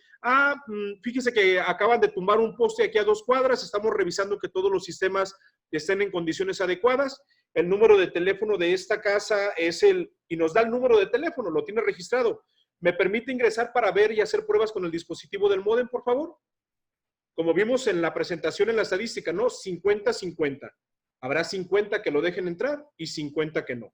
fíjese que acaban de tumbar un poste aquí a 2 cuadras, estamos revisando que todos los sistemas estén en condiciones adecuadas, el número de teléfono de esta casa es y nos da el número de teléfono, lo tiene registrado. ¿Me permite ingresar para ver y hacer pruebas con el dispositivo del módem, por favor? Como vimos en la presentación en la estadística, ¿no? 50-50. Habrá 50 que lo dejen entrar y 50 que no.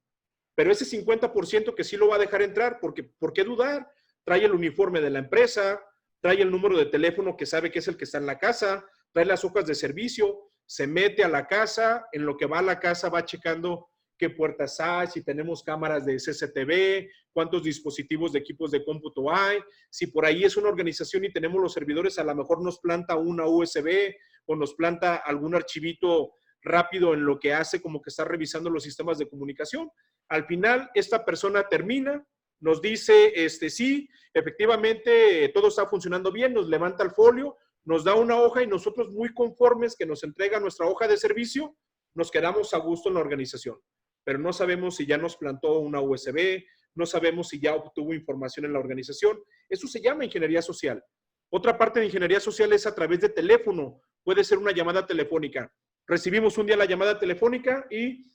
Pero ese 50% que sí lo va a dejar entrar, porque ¿por qué dudar? Trae el uniforme de la empresa, trae el número de teléfono que sabe que es el que está en la casa, trae las hojas de servicio, se mete a la casa, en lo que va a la casa va checando qué puertas hay, si tenemos cámaras de CCTV, cuántos dispositivos de equipos de cómputo hay, si por ahí es una organización y tenemos los servidores, a lo mejor nos planta una USB o nos planta algún archivito rápido en lo que hace como que está revisando los sistemas de comunicación. Al final, esta persona termina, nos dice, sí, efectivamente todo está funcionando bien, nos levanta el folio, nos da una hoja y nosotros muy conformes que nos entrega nuestra hoja de servicio, nos quedamos a gusto en la organización. Pero no sabemos si ya nos plantó una USB, no sabemos si ya obtuvo información en la organización. Eso se llama ingeniería social. Otra parte de ingeniería social es a través de teléfono. Puede ser una llamada telefónica. Recibimos un día la llamada telefónica y,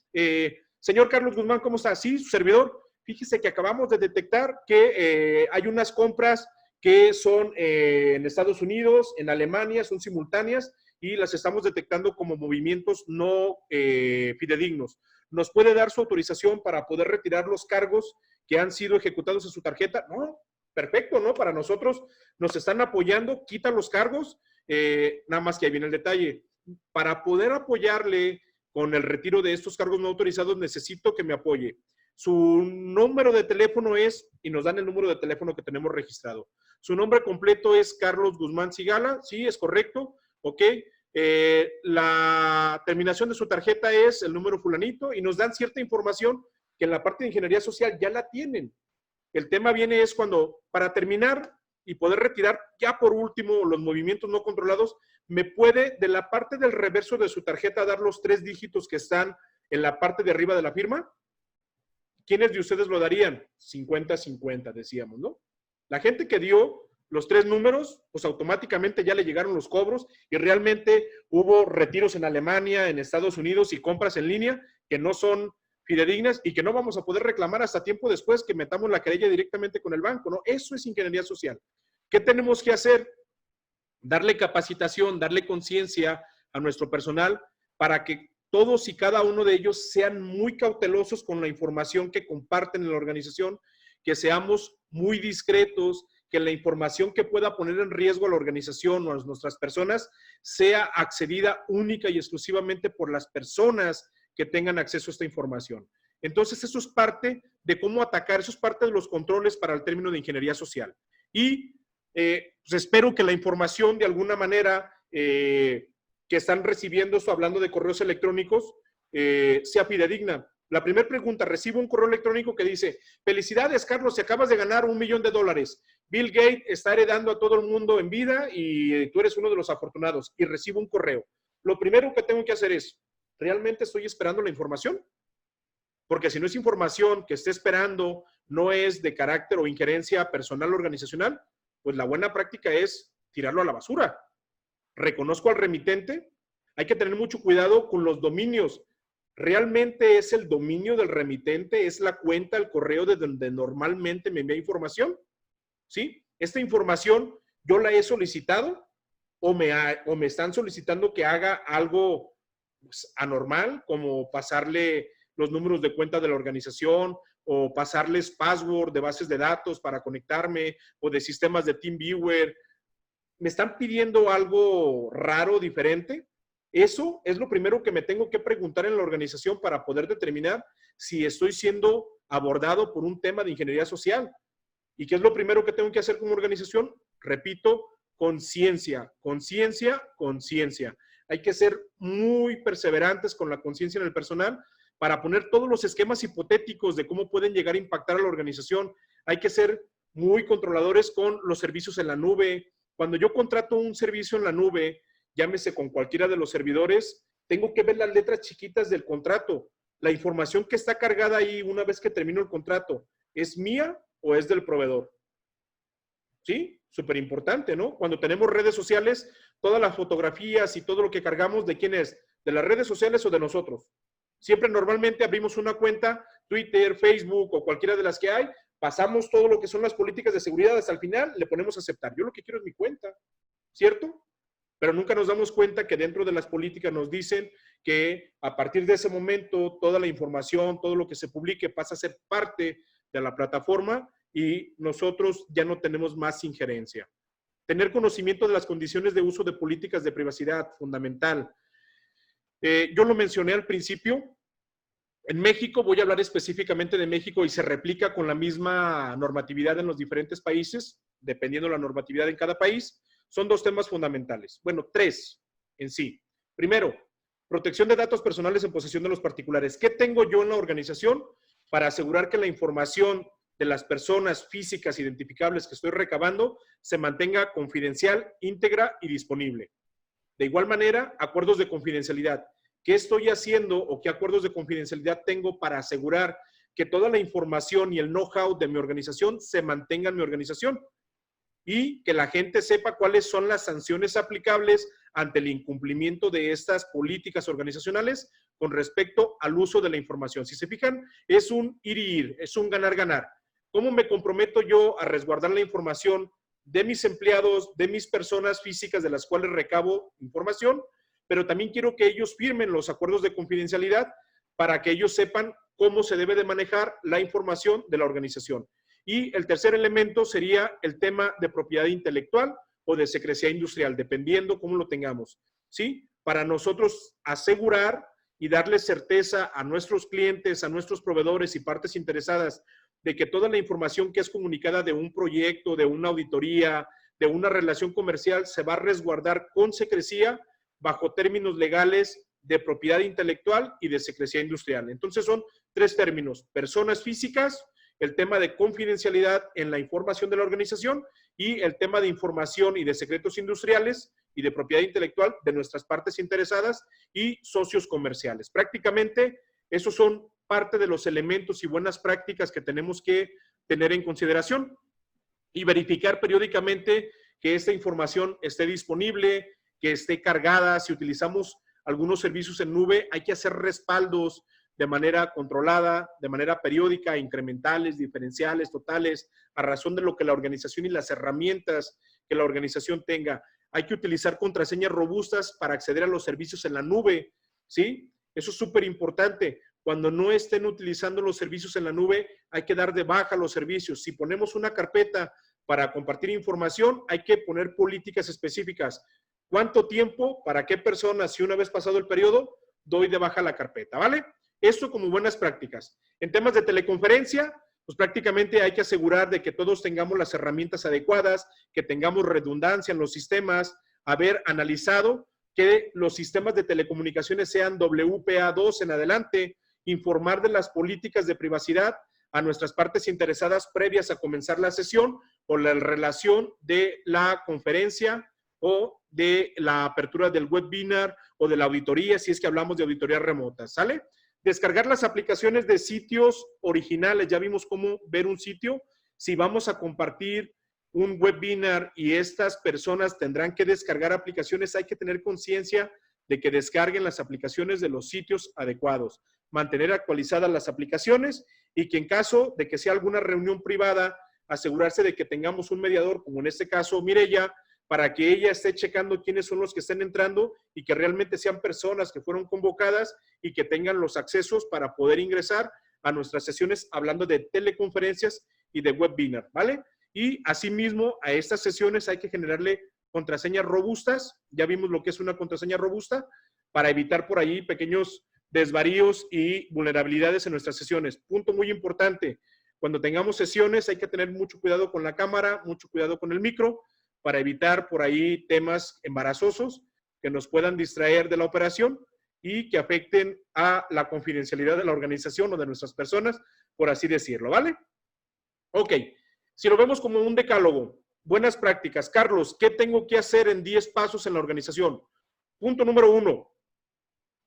señor Carlos Guzmán, ¿cómo está? Sí, su servidor. Fíjese que acabamos de detectar que hay unas compras que son en Estados Unidos, en Alemania, son simultáneas y las estamos detectando como movimientos no fidedignos. ¿Nos puede dar su autorización para poder retirar los cargos que han sido ejecutados en su tarjeta? No, perfecto, ¿no? Para nosotros nos están apoyando, quita los cargos, nada más que ahí viene el detalle. Para poder apoyarle con el retiro de estos cargos no autorizados, necesito que me apoye. Su número de teléfono es, y nos dan el número de teléfono que tenemos registrado. Su nombre completo es Carlos Guzmán Sigala, sí, es correcto, ok. La terminación de su tarjeta es el número fulanito y nos dan cierta información que en la parte de ingeniería social ya la tienen. El tema viene es cuando, para terminar y poder retirar ya por último los movimientos no controlados, me puede de la parte del reverso de su tarjeta dar los 3 dígitos que están en la parte de arriba de la firma. ¿Quiénes de ustedes lo darían? 50-50, decíamos, ¿no? La gente que dio los 3 números, pues automáticamente ya le llegaron los cobros y realmente hubo retiros en Alemania, en Estados Unidos y compras en línea que no son fidedignas y que no vamos a poder reclamar hasta tiempo después que metamos la querella directamente con el banco, ¿no? Eso es ingeniería social. ¿Qué tenemos que hacer? Darle capacitación, darle conciencia a nuestro personal para que todos y cada uno de ellos sean muy cautelosos con la información que comparten en la organización, que seamos muy discretos, que la información que pueda poner en riesgo a la organización o a nuestras personas sea accedida única y exclusivamente por las personas que tengan acceso a esta información. Entonces, eso es parte de cómo atacar, eso es parte de los controles para el término de ingeniería social. Y pues espero que la información de alguna manera que están recibiendo esto, hablando de correos electrónicos, sea fidedigna. La primera pregunta, recibo un correo electrónico que dice, felicidades Carlos, te acabas de ganar $1 millón. Bill Gates está heredando a todo el mundo en vida y tú eres uno de los afortunados. Y recibo un correo. Lo primero que tengo que hacer es, ¿realmente estoy esperando la información? Porque si no es información que esté esperando, no es de carácter o injerencia personal o organizacional, pues la buena práctica es tirarlo a la basura. Reconozco al remitente. Hay que tener mucho cuidado con los dominios. ¿Realmente es el dominio del remitente? ¿Es la cuenta, el correo de donde normalmente me envía información? ¿Sí? Esta información yo la he solicitado o me están solicitando que haga algo pues, anormal, como pasarle los números de cuenta de la organización o pasarles password de bases de datos para conectarme o de sistemas de TeamViewer. ¿Me están pidiendo algo raro, diferente? Eso es lo primero que me tengo que preguntar en la organización para poder determinar si estoy siendo abordado por un tema de ingeniería social. ¿Y qué es lo primero que tengo que hacer como organización? Repito, conciencia, conciencia, conciencia. Hay que ser muy perseverantes con la conciencia en el personal para poner todos los esquemas hipotéticos de cómo pueden llegar a impactar a la organización. Hay que ser muy controladores con los servicios en la nube. Cuando yo contrato un servicio en la nube, llámese con cualquiera de los servidores, tengo que ver las letras chiquitas del contrato. La información que está cargada ahí una vez que termino el contrato, ¿es mía o es del proveedor? ¿Sí? Súper importante, ¿no? Cuando tenemos redes sociales, todas las fotografías y todo lo que cargamos, ¿de quién es? ¿De las redes sociales o de nosotros? Siempre normalmente abrimos una cuenta, Twitter, Facebook o cualquiera de las que hay, pasamos todo lo que son las políticas de seguridad hasta el final, le ponemos a aceptar. Yo lo que quiero es mi cuenta, ¿cierto? Pero nunca nos damos cuenta que dentro de las políticas nos dicen que a partir de ese momento toda la información, todo lo que se publique pasa a ser parte de la plataforma y nosotros ya no tenemos más injerencia. Tener conocimiento de las condiciones de uso de políticas de privacidad, fundamental. Yo lo mencioné al principio. En México, voy a hablar específicamente de México y se replica con la misma normatividad en los diferentes países, dependiendo de la normatividad en cada país. Son 2 temas fundamentales. Bueno, 3 en sí. Primero, protección de datos personales en posesión de los particulares. ¿Qué tengo yo en la organización para asegurar que la información de las personas físicas identificables que estoy recabando se mantenga confidencial, íntegra y disponible? De igual manera, acuerdos de confidencialidad. ¿Qué estoy haciendo o qué acuerdos de confidencialidad tengo para asegurar que toda la información y el know-how de mi organización se mantenga en mi organización? Y que la gente sepa cuáles son las sanciones aplicables ante el incumplimiento de estas políticas organizacionales con respecto al uso de la información. Si se fijan, es un ir y ir, es un ganar-ganar. ¿Cómo me comprometo yo a resguardar la información de mis empleados, de mis personas físicas de las cuales recabo información, pero también quiero que ellos firmen los acuerdos de confidencialidad para que ellos sepan cómo se debe de manejar la información de la organización. Y el tercer elemento sería el tema de propiedad intelectual o de secrecía industrial, dependiendo cómo lo tengamos, ¿sí? Para nosotros asegurar y darle certeza a nuestros clientes, a nuestros proveedores y partes interesadas de que toda la información que es comunicada de un proyecto, de una auditoría, de una relación comercial, se va a resguardar con secrecía bajo términos legales de propiedad intelectual y de secrecía industrial. Entonces son tres términos: personas físicas, el tema de confidencialidad en la información de la organización y el tema de información y de secretos industriales y de propiedad intelectual de nuestras partes interesadas y socios comerciales. Prácticamente esos son parte de los elementos y buenas prácticas que tenemos que tener en consideración y verificar periódicamente que esta información esté disponible, que esté cargada. Si utilizamos algunos servicios en nube, hay que hacer respaldos de manera controlada, de manera periódica, incrementales, diferenciales, totales, a razón de lo que la organización y las herramientas que la organización tenga. Hay que utilizar contraseñas robustas para acceder a los servicios en la nube, ¿sí? Eso es súper importante. Cuando no estén utilizando los servicios en la nube, hay que dar de baja los servicios. Si ponemos una carpeta para compartir información, hay que poner políticas específicas. ¿Cuánto tiempo? ¿Para qué personas? Si una vez pasado el periodo, doy de baja la carpeta, ¿vale? Esto como buenas prácticas. En temas de teleconferencia, pues prácticamente hay que asegurar de que todos tengamos las herramientas adecuadas, que tengamos redundancia en los sistemas, haber analizado que los sistemas de telecomunicaciones sean WPA2 en adelante, informar de las políticas de privacidad a nuestras partes interesadas previas a comenzar la sesión o la relación de la conferencia o de la apertura del webinar o de la auditoría, si es que hablamos de auditoría remota, ¿sale? Descargar las aplicaciones de sitios originales. Ya vimos cómo ver un sitio. Si vamos a compartir un webinar y estas personas tendrán que descargar aplicaciones, hay que tener conciencia de que descarguen las aplicaciones de los sitios adecuados. Mantener actualizadas las aplicaciones y que en caso de que sea alguna reunión privada, asegurarse de que tengamos un mediador, como en este caso Mireya, para que ella esté checando quiénes son los que estén entrando y que realmente sean personas que fueron convocadas y que tengan los accesos para poder ingresar a nuestras sesiones hablando de teleconferencias y de webinar, ¿vale? Y asimismo a estas sesiones hay que generarle contraseñas robustas. Ya vimos lo que es una contraseña robusta para evitar por ahí pequeños desvaríos y vulnerabilidades en nuestras sesiones. Punto muy importante, cuando tengamos sesiones hay que tener mucho cuidado con la cámara, mucho cuidado con el micro, para evitar por ahí temas embarazosos que nos puedan distraer de la operación y que afecten a la confidencialidad de la organización o de nuestras personas, por así decirlo, ¿vale? Ok, si lo vemos como un decálogo, buenas prácticas. Carlos, ¿qué tengo que hacer en 10 pasos en la organización? Punto número 1,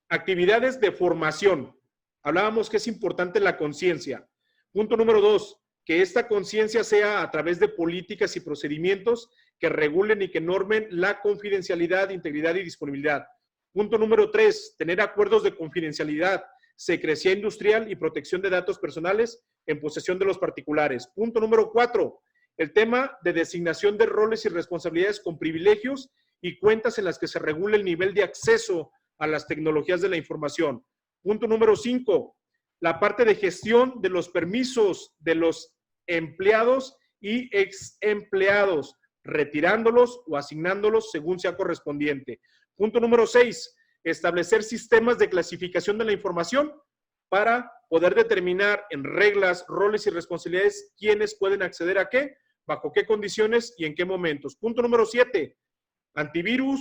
actividades de formación. Hablábamos que es importante la conciencia. Punto número 2, que esta conciencia sea a través de políticas y procedimientos que regulen y que normen la confidencialidad, integridad y disponibilidad. Punto número 3, tener acuerdos de confidencialidad, secrecía industrial y protección de datos personales en posesión de los particulares. Punto número 4, el tema de designación de roles y responsabilidades con privilegios y cuentas en las que se regule el nivel de acceso a las tecnologías de la información. Punto número 5, la parte de gestión de los permisos de los empleados y ex empleados, retirándolos o asignándolos según sea correspondiente. Punto número 6, establecer sistemas de clasificación de la información para poder determinar en reglas, roles y responsabilidades quiénes pueden acceder a qué, bajo qué condiciones y en qué momentos. Punto número 7, antivirus,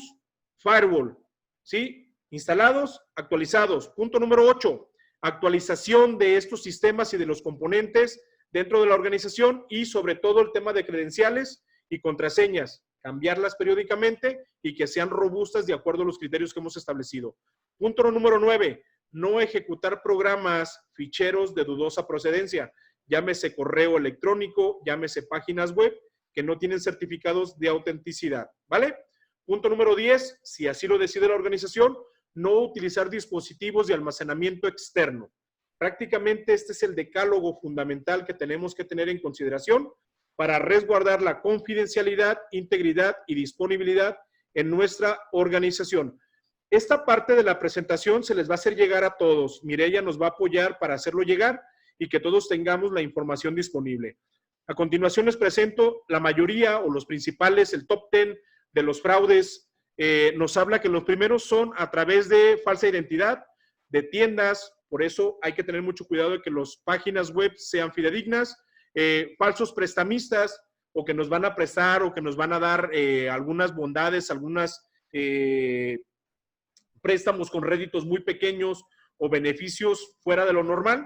firewall, ¿sí? Instalados, actualizados. Punto número 8, actualización de estos sistemas y de los componentes dentro de la organización y sobre todo el tema de credenciales y contraseñas, cambiarlas periódicamente y que sean robustas de acuerdo a los criterios que hemos establecido. Punto número 9, no ejecutar programas, ficheros de dudosa procedencia, llámese correo electrónico, llámese páginas web que no tienen certificados de autenticidad, ¿vale? Punto número 10, si así lo decide la organización, no utilizar dispositivos de almacenamiento externo. Prácticamente este es el decálogo fundamental que tenemos que tener en consideración para resguardar la confidencialidad, integridad y disponibilidad en nuestra organización. Esta parte de la presentación se les va a hacer llegar a todos. Mireya nos va a apoyar para hacerlo llegar y que todos tengamos la información disponible. A continuación les presento la mayoría o los principales, el top 10 de los fraudes. Nos habla que los primeros son a través de falsa identidad, de tiendas, por eso hay que tener mucho cuidado de que las páginas web sean fidedignas, falsos prestamistas o que nos van a prestar o que nos van a dar algunas bondades, algunas préstamos con réditos muy pequeños o beneficios fuera de lo normal.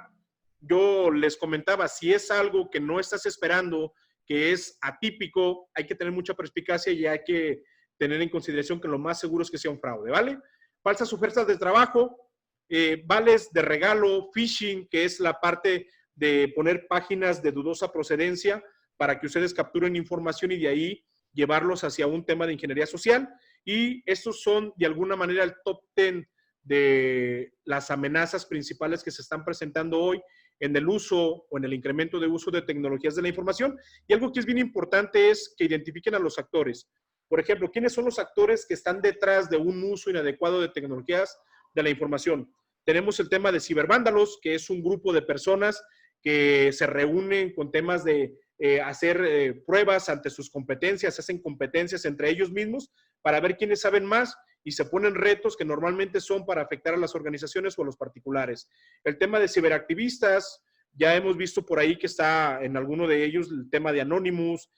Yo les comentaba, si es algo que no estás esperando, que es atípico, hay que tener mucha perspicacia y hay que tener en consideración que lo más seguro es que sea un fraude, ¿vale? Falsas ofertas de trabajo, vales de regalo, phishing, que es la parte de poner páginas de dudosa procedencia para que ustedes capturen información y de ahí llevarlos hacia un tema de ingeniería social. Y estos son, de alguna manera, el top 10 de las amenazas principales que se están presentando hoy en el uso o en el incremento de uso de tecnologías de la información. Y algo que es bien importante es que identifiquen a los actores. Por ejemplo, ¿quiénes son los actores que están detrás de un uso inadecuado de tecnologías de la información? Tenemos el tema de cibervándalos, que es un grupo de personas que se reúnen con temas de hacer pruebas ante sus competencias, hacen competencias entre ellos mismos para ver quiénes saben más y se ponen retos que normalmente son para afectar a las organizaciones o a los particulares. El tema de ciberactivistas, ya hemos visto por ahí que está en alguno de ellos el tema de Anonymous,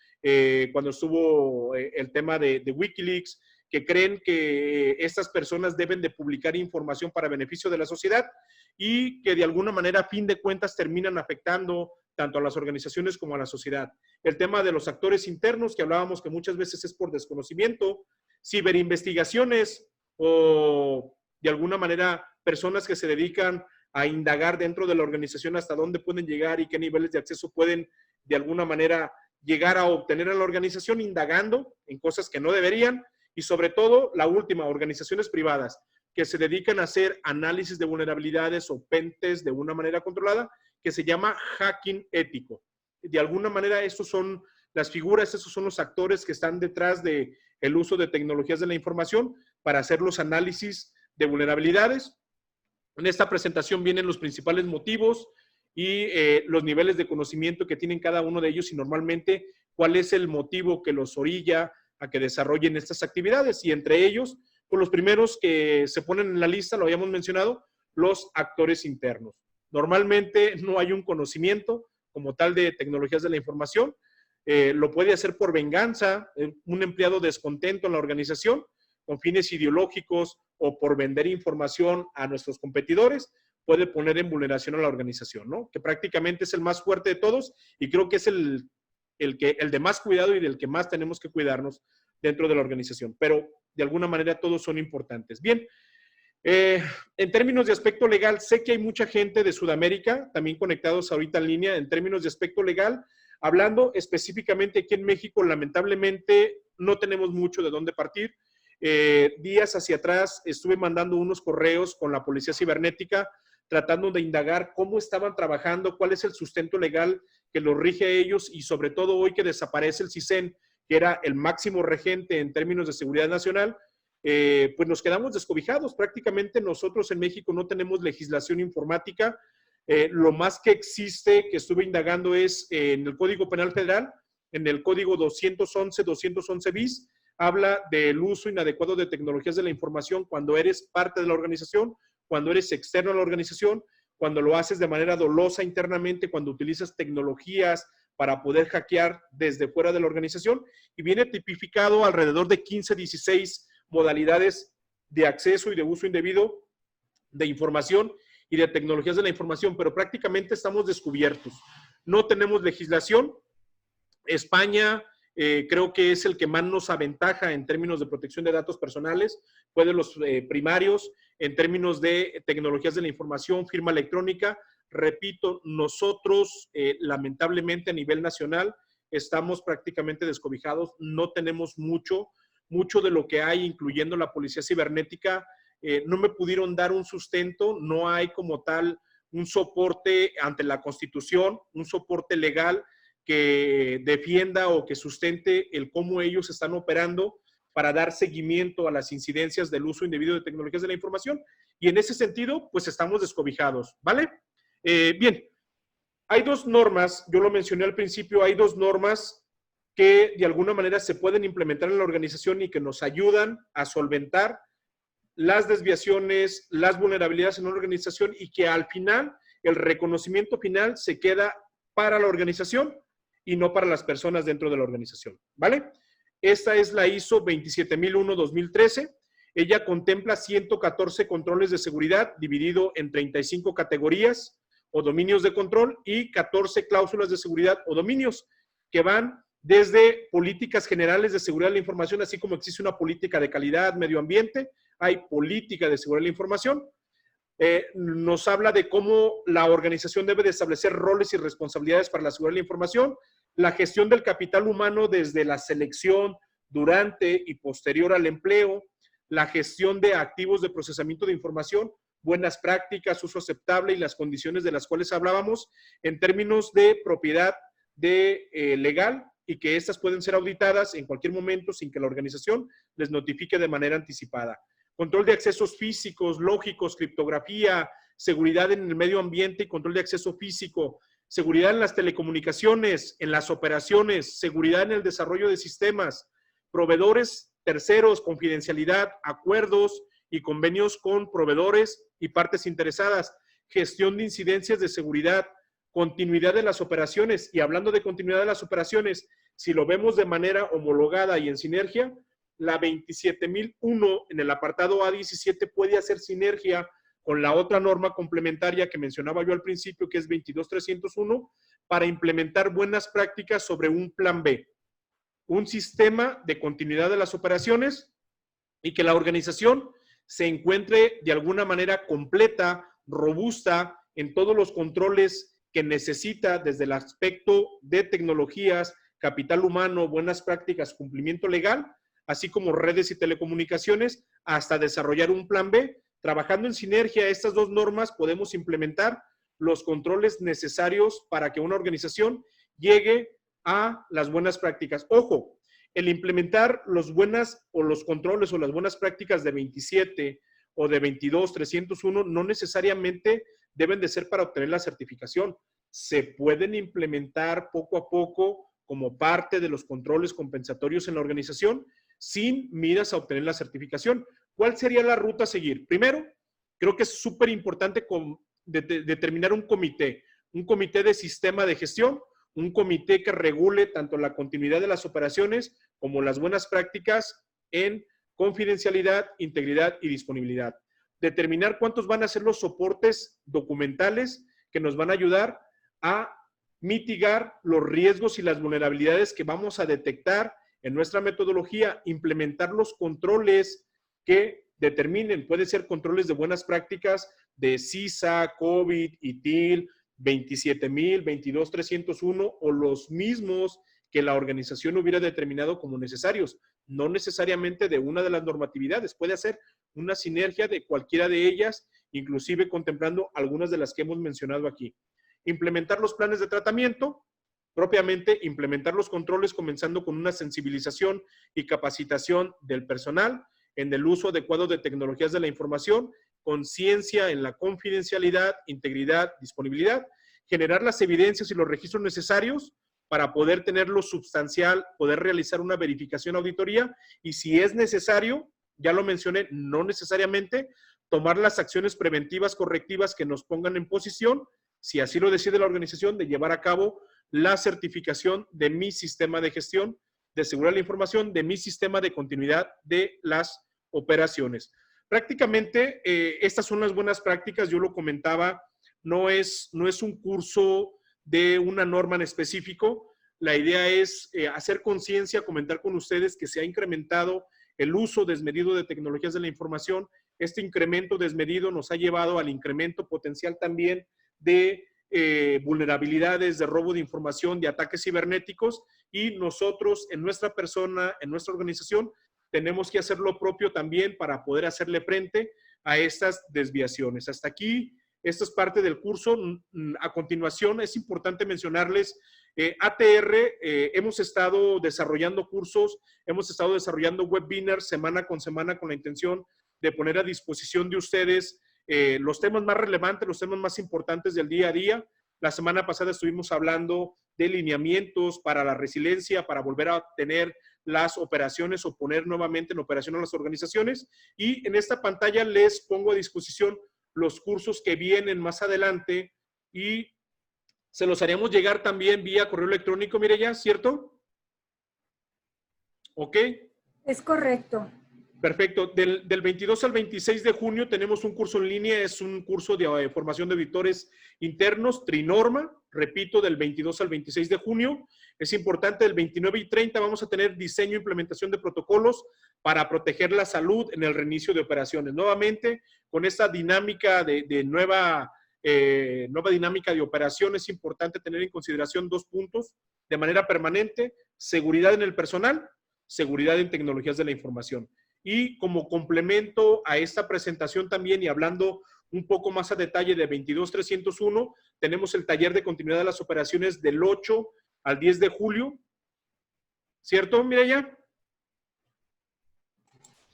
cuando estuvo el tema de Wikileaks, que creen que estas personas deben de publicar información para beneficio de la sociedad y que de alguna manera, a fin de cuentas, terminan afectando tanto a las organizaciones como a la sociedad. El tema de los actores internos, que hablábamos que muchas veces es por desconocimiento, ciberinvestigaciones o de alguna manera personas que se dedican a indagar dentro de la organización hasta dónde pueden llegar y qué niveles de acceso pueden de alguna manera llegar a obtener a la organización indagando en cosas que no deberían. Y sobre todo, la última, organizaciones privadas que se dedican a hacer análisis de vulnerabilidades o pentest de una manera controlada, que se llama hacking ético. De alguna manera, estos son las figuras, estos son los actores que están detrás del uso de tecnologías de la información para hacer los análisis de vulnerabilidades. En esta presentación vienen los principales motivos y los niveles de conocimiento que tienen cada uno de ellos y normalmente cuál es el motivo que los orilla a que desarrollen estas actividades. Y entre ellos, pues los primeros que se ponen en la lista, lo habíamos mencionado, los actores internos. Normalmente no hay un conocimiento como tal de tecnologías de la información. Lo puede hacer por venganza, un empleado descontento en la organización, con fines ideológicos o por vender información a nuestros competidores, puede poner en vulneración a la organización, ¿no? Que prácticamente es el más fuerte de todos y creo que es el de más cuidado y del que más tenemos que cuidarnos dentro de la organización. Pero de alguna manera todos son importantes. Bien, en términos de aspecto legal, sé que hay mucha gente de Sudamérica también conectados ahorita en línea. En términos de aspecto legal, hablando específicamente aquí en México, lamentablemente no tenemos mucho de dónde partir. Días hacia atrás estuve mandando unos correos con la Policía Cibernética tratando de indagar cómo estaban trabajando, cuál es el sustento legal que los rige a ellos y sobre todo hoy que desaparece el CISEN, que era el máximo regente en términos de seguridad nacional, pues nos quedamos descobijados. Prácticamente nosotros en México no tenemos legislación informática. Lo más que existe, que estuve indagando, es en el Código Penal Federal, en el Código 211 bis, habla del uso inadecuado de tecnologías de la información cuando eres parte de la organización, cuando eres externo a la organización, cuando lo haces de manera dolosa internamente, cuando utilizas tecnologías para poder hackear desde fuera de la organización, y viene tipificado alrededor de 15, 16 modalidades de acceso y de uso indebido de información y de tecnologías de la información, pero prácticamente estamos descubiertos. No tenemos legislación. España creo que es el que más nos aventaja en términos de protección de datos personales, fue de los primarios en términos de tecnologías de la información, firma electrónica. Repito, nosotros lamentablemente a nivel nacional estamos prácticamente descobijados, no tenemos mucho de lo que hay, incluyendo la Policía Cibernética, no me pudieron dar un sustento, no hay como tal un soporte ante la Constitución, un soporte legal que defienda o que sustente el cómo ellos están operando para dar seguimiento a las incidencias del uso indebido de tecnologías de la información. Y en ese sentido, pues estamos descobijados, ¿vale? Bien, hay dos normas, yo lo mencioné al principio, hay dos normas que de alguna manera se pueden implementar en la organización y que nos ayudan a solventar las desviaciones, las vulnerabilidades en la organización y que al final, el reconocimiento final se queda para la organización y no para las personas dentro de la organización, ¿vale? Esta es la ISO 27001-2013. Ella contempla 114 controles de seguridad dividido en 35 categorías o dominios de control y 14 cláusulas de seguridad o dominios que van desde políticas generales de seguridad de la información, así como existe una política de calidad, medio ambiente, hay política de seguridad de la información. Nos habla de cómo la organización debe de establecer roles y responsabilidades para la seguridad de la información, la gestión del capital humano desde la selección, durante y posterior al empleo, la gestión de activos de procesamiento de información, buenas prácticas, uso aceptable y las condiciones de las cuales hablábamos en términos de propiedad legal y que estas pueden ser auditadas en cualquier momento sin que la organización les notifique de manera anticipada. Control de accesos físicos, lógicos, criptografía, seguridad en el medio ambiente y control de acceso físico, seguridad en las telecomunicaciones, en las operaciones, seguridad en el desarrollo de sistemas, proveedores terceros, confidencialidad, acuerdos y convenios con proveedores y partes interesadas, gestión de incidencias de seguridad, continuidad de las operaciones. Y hablando de continuidad de las operaciones, si lo vemos de manera homologada y en sinergia, la 27001 en el apartado A17 puede hacer sinergia con la otra norma complementaria que mencionaba yo al principio, que es 22301, para implementar buenas prácticas sobre un plan B, un sistema de continuidad de las operaciones y que la organización se encuentre de alguna manera completa, robusta en todos los controles que necesita desde el aspecto de tecnologías, capital humano, buenas prácticas, cumplimiento legal, así como redes y telecomunicaciones, hasta desarrollar un plan B. Trabajando en sinergia estas dos normas podemos implementar los controles necesarios para que una organización llegue a las buenas prácticas. Ojo, el implementar los controles o las buenas prácticas de 27 o de 22301 no necesariamente deben de ser para obtener la certificación. Se pueden implementar poco a poco como parte de los controles compensatorios en la organización sin miras a obtener la certificación. ¿Cuál sería la ruta a seguir? Primero, creo que es súper importante determinar un comité de sistema de gestión, un comité que regule tanto la continuidad de las operaciones como las buenas prácticas en confidencialidad, integridad y disponibilidad. Determinar cuántos van a ser los soportes documentales que nos van a ayudar a mitigar los riesgos y las vulnerabilidades que vamos a detectar en nuestra metodología, implementar los controles que determinen, puede ser controles de buenas prácticas de CISA, COVID, ITIL, 27000, 22301 o los mismos que la organización hubiera determinado como necesarios, no necesariamente de una de las normatividades, puede hacer una sinergia de cualquiera de ellas, inclusive contemplando algunas de las que hemos mencionado aquí. Implementar los planes de tratamiento, propiamente implementar los controles comenzando con una sensibilización y capacitación del personal en el uso adecuado de tecnologías de la información, conciencia en la confidencialidad, integridad, disponibilidad, generar las evidencias y los registros necesarios para poder tenerlo sustancial, poder realizar una verificación auditoría y si es necesario, ya lo mencioné, no necesariamente, tomar las acciones preventivas correctivas que nos pongan en posición, si así lo decide la organización, de llevar a cabo la certificación de mi sistema de gestión de seguridad de la información, de mi sistema de continuidad de las operaciones. Prácticamente, estas son las buenas prácticas, yo lo comentaba, no es un curso de una norma en específico, la idea es hacer conciencia, comentar con ustedes que se ha incrementado el uso desmedido de tecnologías de la información, este incremento desmedido nos ha llevado al incremento potencial también de vulnerabilidades, de robo de información, de ataques cibernéticos y nosotros en nuestra persona, en nuestra organización, tenemos que hacer lo propio también para poder hacerle frente a estas desviaciones. Hasta aquí, esto es parte del curso. A continuación, es importante mencionarles ATR, hemos estado desarrollando cursos, hemos estado desarrollando webinars semana con la intención de poner a disposición de ustedes los temas más relevantes, los temas más importantes del día a día. La semana pasada estuvimos hablando de lineamientos para la resiliencia, para volver a tener las operaciones o poner nuevamente en operación a las organizaciones. Y en esta pantalla les pongo a disposición los cursos que vienen más adelante y se los haríamos llegar también vía correo electrónico, Mireya, ¿cierto? ¿Ok? Es correcto. Perfecto. Del 22 al 26 de junio tenemos un curso en línea, es un curso de formación de auditores internos, Trinorma, repito, del 22 al 26 de junio. Es importante, del 29 y 30 vamos a tener diseño e implementación de protocolos para proteger la salud en el reinicio de operaciones. Nuevamente, con esta dinámica de nueva dinámica de operación, es importante tener en consideración 2 puntos de manera permanente: seguridad en el personal, seguridad en tecnologías de la información. Y como complemento a esta presentación también, y hablando un poco más a detalle de 22301, tenemos el taller de continuidad de las operaciones del 8 al 10 de julio. ¿Cierto, Mireya?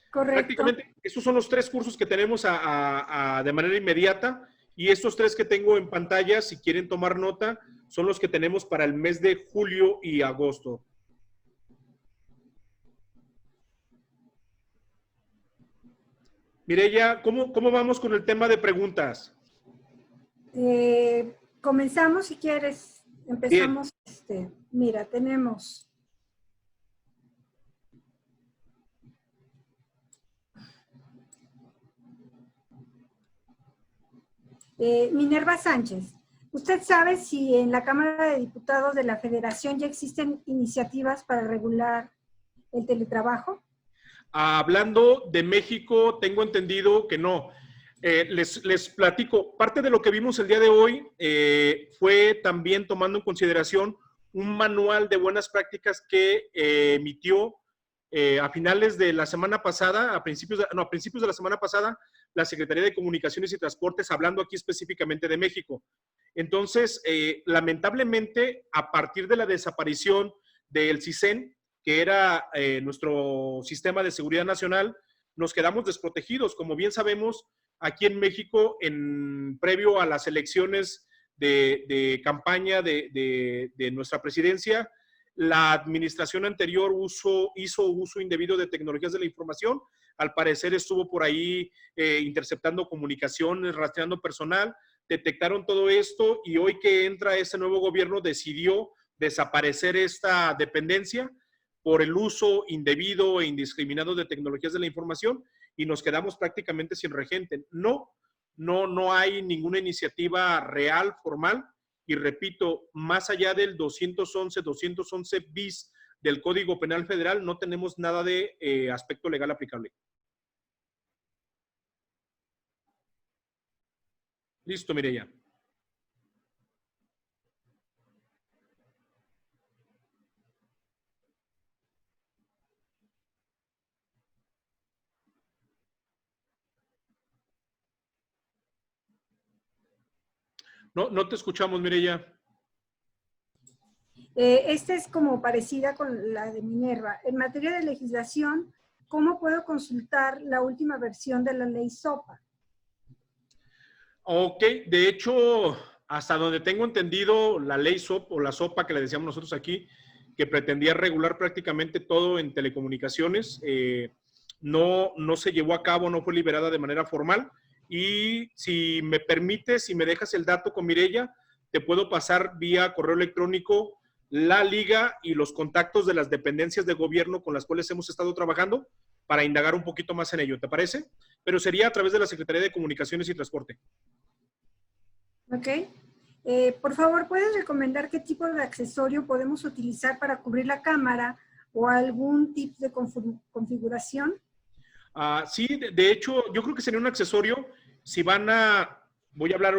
Correcto. Prácticamente, esos son los 3 cursos que tenemos de manera inmediata. Y estos 3 que tengo en pantalla, si quieren tomar nota, son los que tenemos para el mes de julio y agosto. Mireya, ¿cómo vamos con el tema de preguntas? Comenzamos si quieres. Empezamos. Mira, tenemos. Minerva Sánchez, ¿usted sabe si en la Cámara de Diputados de la Federación ya existen iniciativas para regular el teletrabajo? Hablando de México, tengo entendido que no. Les platico, parte de lo que vimos el día de hoy fue también tomando en consideración un manual de buenas prácticas que emitió a finales de la semana pasada, a principios de la semana pasada, la Secretaría de Comunicaciones y Transportes, hablando aquí específicamente de México. Entonces, lamentablemente, a partir de la desaparición del CISEN, que era nuestro sistema de seguridad nacional, nos quedamos desprotegidos. Como bien sabemos, aquí en México, previo a las elecciones de campaña de nuestra presidencia, la administración anterior hizo uso indebido de tecnologías de la información. Al parecer estuvo por ahí interceptando comunicaciones, rastreando personal, detectaron todo esto y hoy que entra ese nuevo gobierno decidió desaparecer esta dependencia por el uso indebido e indiscriminado de tecnologías de la información y nos quedamos prácticamente sin regente. No hay ninguna iniciativa real, formal, y repito, más allá del 211 bis del Código Penal Federal, no tenemos nada de aspecto legal aplicable. Listo, Mireya. No te escuchamos, Mireya. Esta es como parecida con la de Minerva. En materia de legislación, ¿cómo puedo consultar la última versión de la ley SOPA? Ok, de hecho, hasta donde tengo entendido, la ley SOP o la SOPA que le decíamos nosotros aquí, que pretendía regular prácticamente todo en telecomunicaciones, no se llevó a cabo, no fue liberada de manera formal. Y si me permites, si me dejas el dato con Mireya, te puedo pasar vía correo electrónico la liga y los contactos de las dependencias de gobierno con las cuales hemos estado trabajando para indagar un poquito más en ello, ¿te parece? Pero sería a través de la Secretaría de Comunicaciones y Transporte. Ok. Por favor, ¿puedes recomendar qué tipo de accesorio podemos utilizar para cubrir la cámara o algún tip de configuración? Sí, de hecho, yo creo que sería un accesorio. Si voy a hablar,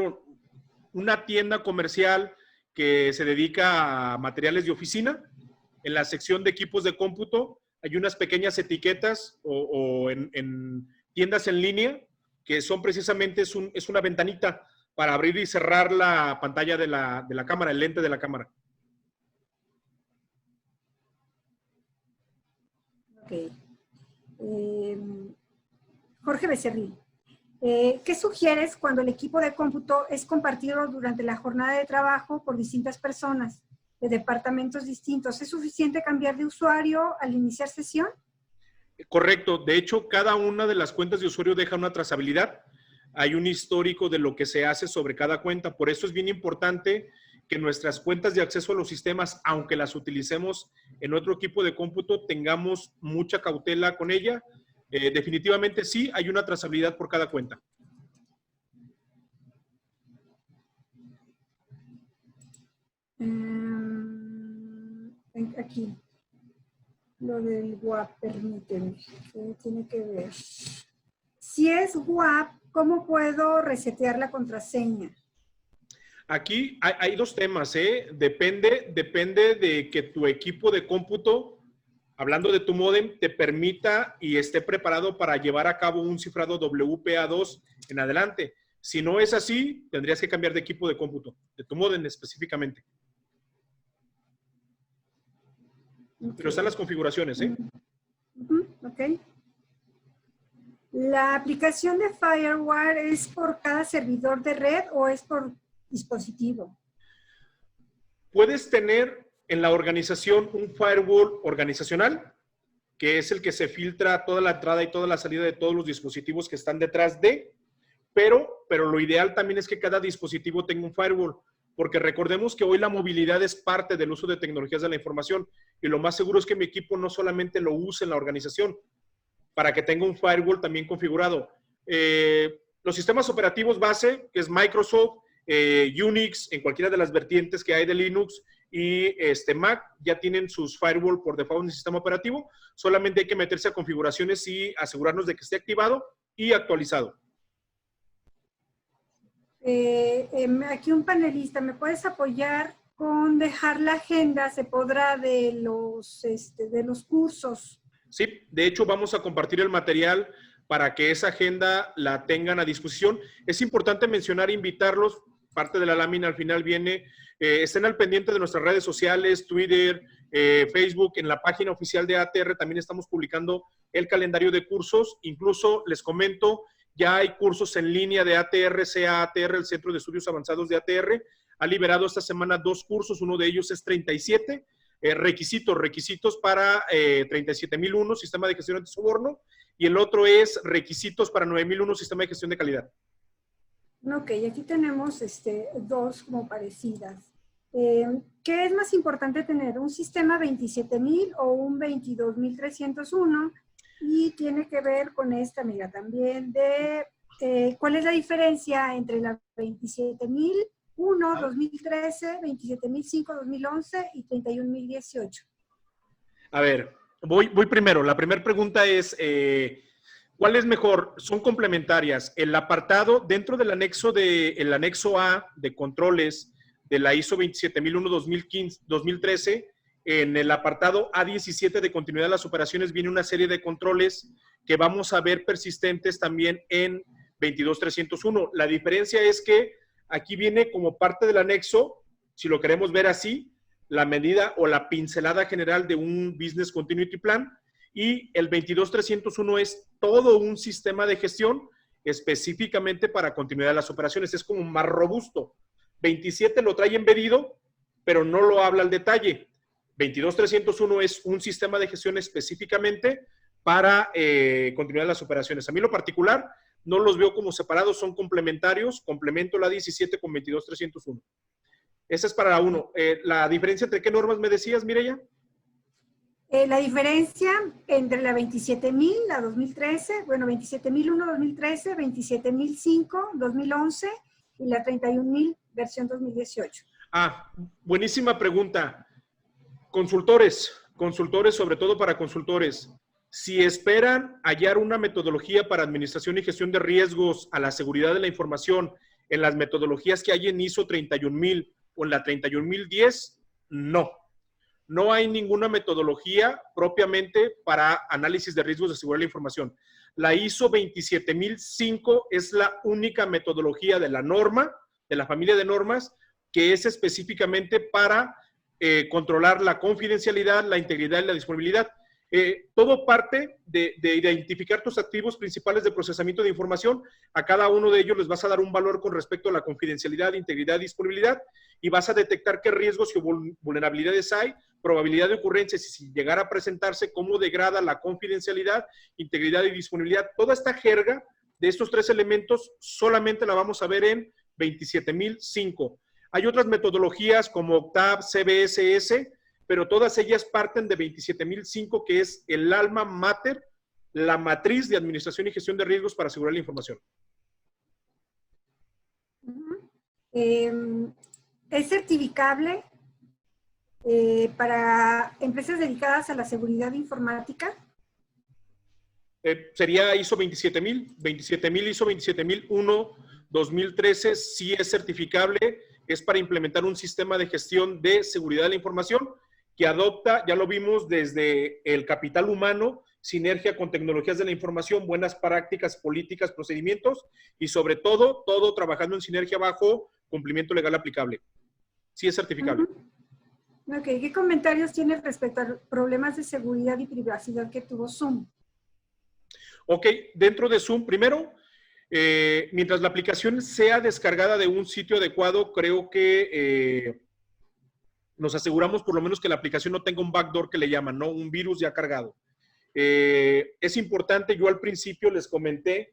una tienda comercial que se dedica a materiales de oficina, en la sección de equipos de cómputo hay unas pequeñas etiquetas o en tiendas en línea que son precisamente, es una ventanita para abrir y cerrar la pantalla de la cámara, el lente de la cámara. Jorge Becerril. ¿Qué sugieres cuando el equipo de cómputo es compartido durante la jornada de trabajo por distintas personas de departamentos distintos? ¿Es suficiente cambiar de usuario al iniciar sesión? Correcto. De hecho, cada una de las cuentas de usuario deja una trazabilidad. Hay un histórico de lo que se hace sobre cada cuenta. Por eso es bien importante que nuestras cuentas de acceso a los sistemas, aunque las utilicemos en otro equipo de cómputo, tengamos mucha cautela con ella. Definitivamente sí, hay una trazabilidad por cada cuenta. Aquí. Lo del WAP, permíteme. Tiene que ver. Si es WAP, ¿cómo puedo resetear la contraseña? Aquí hay dos temas, ¿eh? Depende de que tu equipo de cómputo, hablando de tu módem, te permita y esté preparado para llevar a cabo un cifrado WPA2 en adelante. Si no es así, tendrías que cambiar de equipo de cómputo, de tu módem específicamente. Okay. Pero están las configuraciones, ¿eh? Ok. ¿La aplicación de FireWire es por cada servidor de red o es por dispositivo? Puedes tener en la organización un firewall organizacional, que es el que se filtra toda la entrada y toda la salida de todos los dispositivos que están detrás de, pero lo ideal también es que cada dispositivo tenga un firewall, porque recordemos que hoy la movilidad es parte del uso de tecnologías de la información y lo más seguro es que mi equipo no solamente lo use en la organización, para que tenga un firewall también configurado. Los sistemas operativos base, que es Microsoft, Unix, en cualquiera de las vertientes que hay de Linux y Mac, ya tienen sus firewall por default en el sistema operativo. Solamente hay que meterse a configuraciones y asegurarnos de que esté activado y actualizado. Aquí un panelista, ¿me puedes apoyar con dejar la agenda? ¿Se podrá de los cursos? Sí, de hecho vamos a compartir el material para que esa agenda la tengan a disposición. Es importante mencionar e invitarlos, parte de la lámina al final viene, estén al pendiente de nuestras redes sociales, Twitter, Facebook, en la página oficial de ATR también estamos publicando el calendario de cursos. Incluso les comento, ya hay cursos en línea de ATR, CAATR, el Centro de Estudios Avanzados de ATR. Ha liberado esta semana 2 cursos, uno de ellos es 37, requisitos para 37.001, Sistema de Gestión de Soborno, y el otro es requisitos para 9.001, Sistema de Gestión de Calidad. Ok, aquí tenemos 2 como parecidas. ¿Qué es más importante tener? ¿Un sistema 27.000 o un 22.301? Y tiene que ver con esta, amiga, también de cuál es la diferencia entre la 27.001, 2013, 27.005, 2011 y 31.018. A ver, voy primero. La primera pregunta es, ¿cuál es mejor? Son complementarias. El apartado dentro del anexo el anexo A de controles de la ISO 27001-2013, en el apartado A17 de continuidad de las operaciones viene una serie de controles que vamos a ver persistentes también en 22301. La diferencia es que aquí viene como parte del anexo, si lo queremos ver así, la medida o la pincelada general de un Business Continuity Plan, y el 22301 es todo un sistema de gestión específicamente para continuidad de las operaciones. Es como más robusto. 27 lo trae embedido, pero no lo habla al detalle. 22301 es un sistema de gestión específicamente para continuidad de las operaciones. A mí en lo particular no los veo como separados, son complementarios. Complemento la 17 con 22301. Esa es para la 1. ¿La diferencia entre qué normas me decías, Mireya? La diferencia entre la 27.000, la 2013, bueno, 27.001, 2013, 27.005, 2011 y la 31.000, versión 2018. Buenísima pregunta. Consultores, sobre todo para consultores, si esperan hallar una metodología para administración y gestión de riesgos a la seguridad de la información en las metodologías que hay en ISO 31000 o en la 31010, no. No hay ninguna metodología propiamente para análisis de riesgos de seguridad de la información. La ISO 27005 es la única metodología de la norma, de la familia de normas, que es específicamente para controlar la confidencialidad, la integridad y la disponibilidad. Todo parte de identificar tus activos principales de procesamiento de información. A cada uno de ellos les vas a dar un valor con respecto a la confidencialidad, integridad y disponibilidad, y vas a detectar qué riesgos y vulnerabilidades hay, probabilidad de ocurrencias y si llegara a presentarse, cómo degrada la confidencialidad, integridad y disponibilidad. Toda esta jerga de estos 3 elementos solamente la vamos a ver en 27005. Hay otras metodologías como OCTAV, CBSS, pero todas ellas parten de 27005, que es el alma mater, la matriz de administración y gestión de riesgos para asegurar la información. ¿Es certificable para empresas dedicadas a la seguridad informática? Sería ISO 27000, ISO 27001, 2013, sí es certificable, es para implementar un sistema de gestión de seguridad de la información que adopta, ya lo vimos, desde el capital humano, sinergia con tecnologías de la información, buenas prácticas, políticas, procedimientos y sobre todo, todo trabajando en sinergia bajo cumplimiento legal aplicable. Sí es certificable. Ok, ¿qué comentarios tienes respecto a problemas de seguridad y privacidad que tuvo Zoom? Ok, dentro de Zoom, primero, mientras la aplicación sea descargada de un sitio adecuado, creo que nos aseguramos por lo menos que la aplicación no tenga un backdoor que le llaman, ¿no? Un virus ya cargado. Es importante, yo al principio les comenté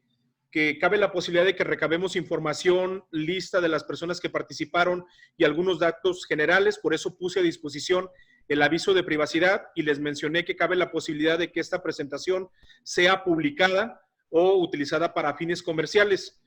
que cabe la posibilidad de que recabemos información, lista de las personas que participaron y algunos datos generales, por eso puse a disposición el aviso de privacidad y les mencioné que cabe la posibilidad de que esta presentación sea publicada o utilizada para fines comerciales.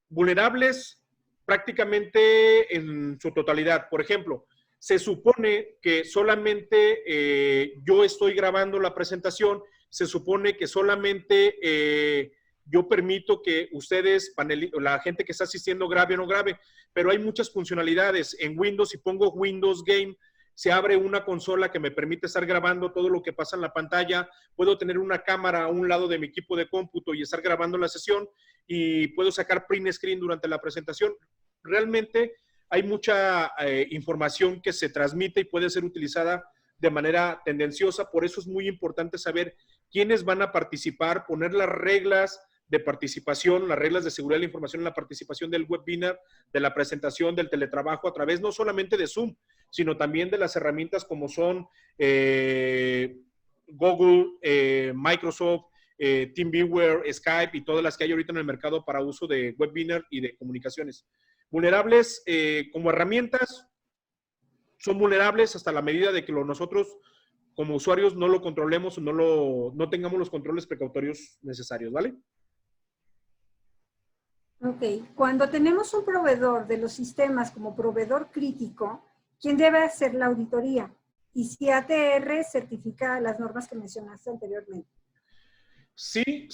Vulnerables prácticamente en su totalidad. Por ejemplo, se supone que solamente yo estoy grabando la presentación, se supone que solamente yo permito que ustedes, la gente que está asistiendo, grabe o no grabe, pero hay muchas funcionalidades. En Windows, si pongo Windows Game, se abre una consola que me permite estar grabando todo lo que pasa en la pantalla. Puedo tener una cámara a un lado de mi equipo de cómputo y estar grabando la sesión y puedo sacar print screen durante la presentación. Realmente hay mucha información que se transmite y puede ser utilizada de manera tendenciosa. Por eso es muy importante saber quiénes van a participar, poner las reglas de participación, las reglas de seguridad de la información en la participación del webinar, de la presentación, del teletrabajo, a través no solamente de Zoom, sino también de las herramientas como son Google, Microsoft, TeamViewer, Skype y todas las que hay ahorita en el mercado para uso de webinar y de comunicaciones. Vulnerables como herramientas, son vulnerables hasta la medida de que nosotros como usuarios no lo controlemos o no tengamos los controles precautorios necesarios, ¿vale? Ok, cuando tenemos un proveedor de los sistemas como proveedor crítico, ¿quién debe hacer la auditoría? Y si ATR certifica las normas que mencionaste anteriormente. Sí,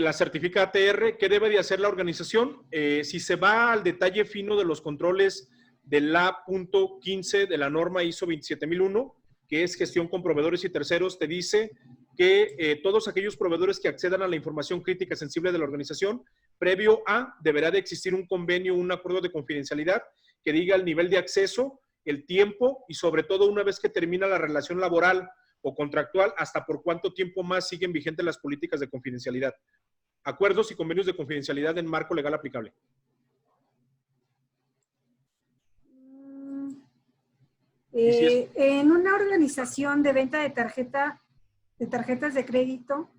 la certifica ATR. ¿Qué debe de hacer la organización? Si se va al detalle fino de los controles de la punto 15 de la norma ISO 27001, que es gestión con proveedores y terceros, te dice que todos aquellos proveedores que accedan a la información crítica sensible de la organización, previo a, deberá de existir un convenio, un acuerdo de confidencialidad que diga el nivel de acceso, el tiempo y sobre todo una vez que termina la relación laboral o contractual, hasta por cuánto tiempo más siguen vigentes las políticas de confidencialidad. Acuerdos y convenios de confidencialidad en marco legal aplicable. En una organización de venta de tarjetas de crédito,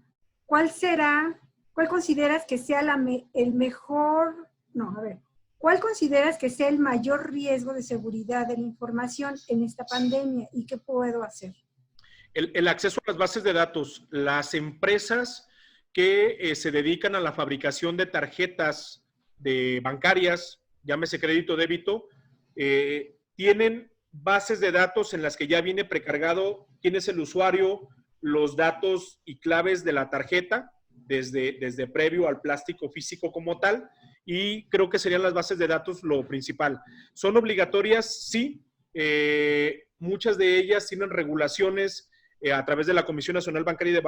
¿cuál consideras que sea ¿cuál consideras que sea el mayor riesgo de seguridad de la información en esta pandemia y qué puedo hacer? El acceso a las bases de datos. Las empresas que se dedican a la fabricación de tarjetas bancarias, llámese crédito, débito, tienen bases de datos en las que ya viene precargado quién es el usuario, los datos y claves de la tarjeta, desde previo al plástico físico como tal, y creo que serían las bases de datos lo principal. ¿Son obligatorias? Sí. Muchas de ellas tienen regulaciones a través de la Comisión Nacional Bancaria y de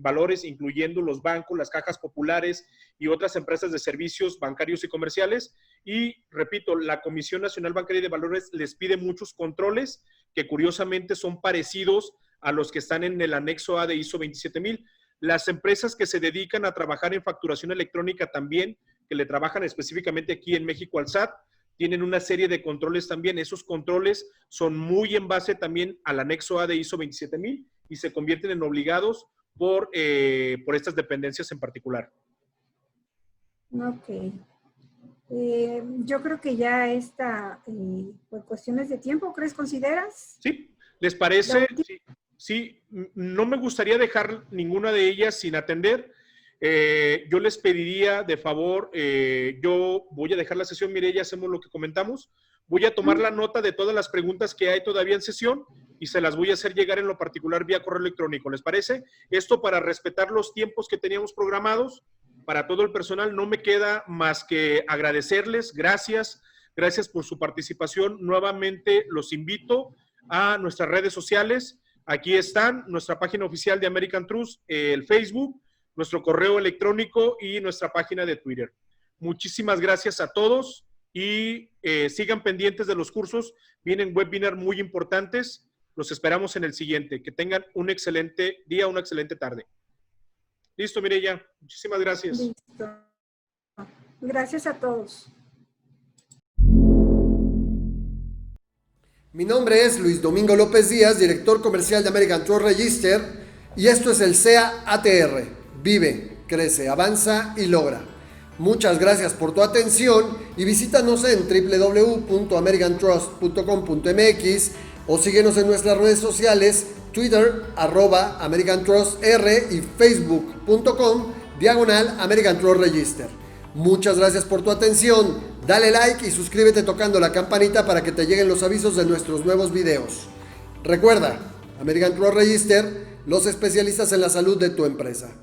Valores, incluyendo los bancos, las cajas populares y otras empresas de servicios bancarios y comerciales. Y, repito, la Comisión Nacional Bancaria y de Valores les pide muchos controles que curiosamente son parecidos a los que están en el anexo A de ISO 27000. Las empresas que se dedican a trabajar en facturación electrónica también, que le trabajan específicamente aquí en México al SAT, tienen una serie de controles también. Esos controles son muy en base también al anexo A de ISO 27000 y se convierten en obligados por estas dependencias en particular. Ok. Yo creo que ya está, por cuestiones de tiempo, ¿consideras? Sí, ¿les parece? Sí, no me gustaría dejar ninguna de ellas sin atender. Yo les pediría de favor, yo voy a dejar la sesión, Mireya, hacemos lo que comentamos. Voy a tomar la nota de todas las preguntas que hay todavía en sesión y se las voy a hacer llegar en lo particular vía correo electrónico. ¿Les parece? Esto para respetar los tiempos que teníamos programados. Para todo el personal no me queda más que agradecerles. Gracias por su participación. Nuevamente los invito a nuestras redes sociales. Aquí están nuestra página oficial de American Trust, el Facebook, nuestro correo electrónico y nuestra página de Twitter. Muchísimas gracias a todos y sigan pendientes de los cursos. Vienen webinars muy importantes. Los esperamos en el siguiente. Que tengan un excelente día, una excelente tarde. Listo, Mireya. Muchísimas gracias. Listo. Gracias a todos. Mi nombre es Luis Domingo López Díaz, director comercial de American Trust Register, y esto es el SEA ATR. Vive, crece, avanza y logra. Muchas gracias por tu atención y visítanos en www.americantrust.com.mx o síguenos en nuestras redes sociales, Twitter, @AmericanTrustR y Facebook.com/American Trust Register. Muchas gracias por tu atención. Dale like y suscríbete tocando la campanita para que te lleguen los avisos de nuestros nuevos videos. Recuerda, American Trust Register, los especialistas en la salud de tu empresa.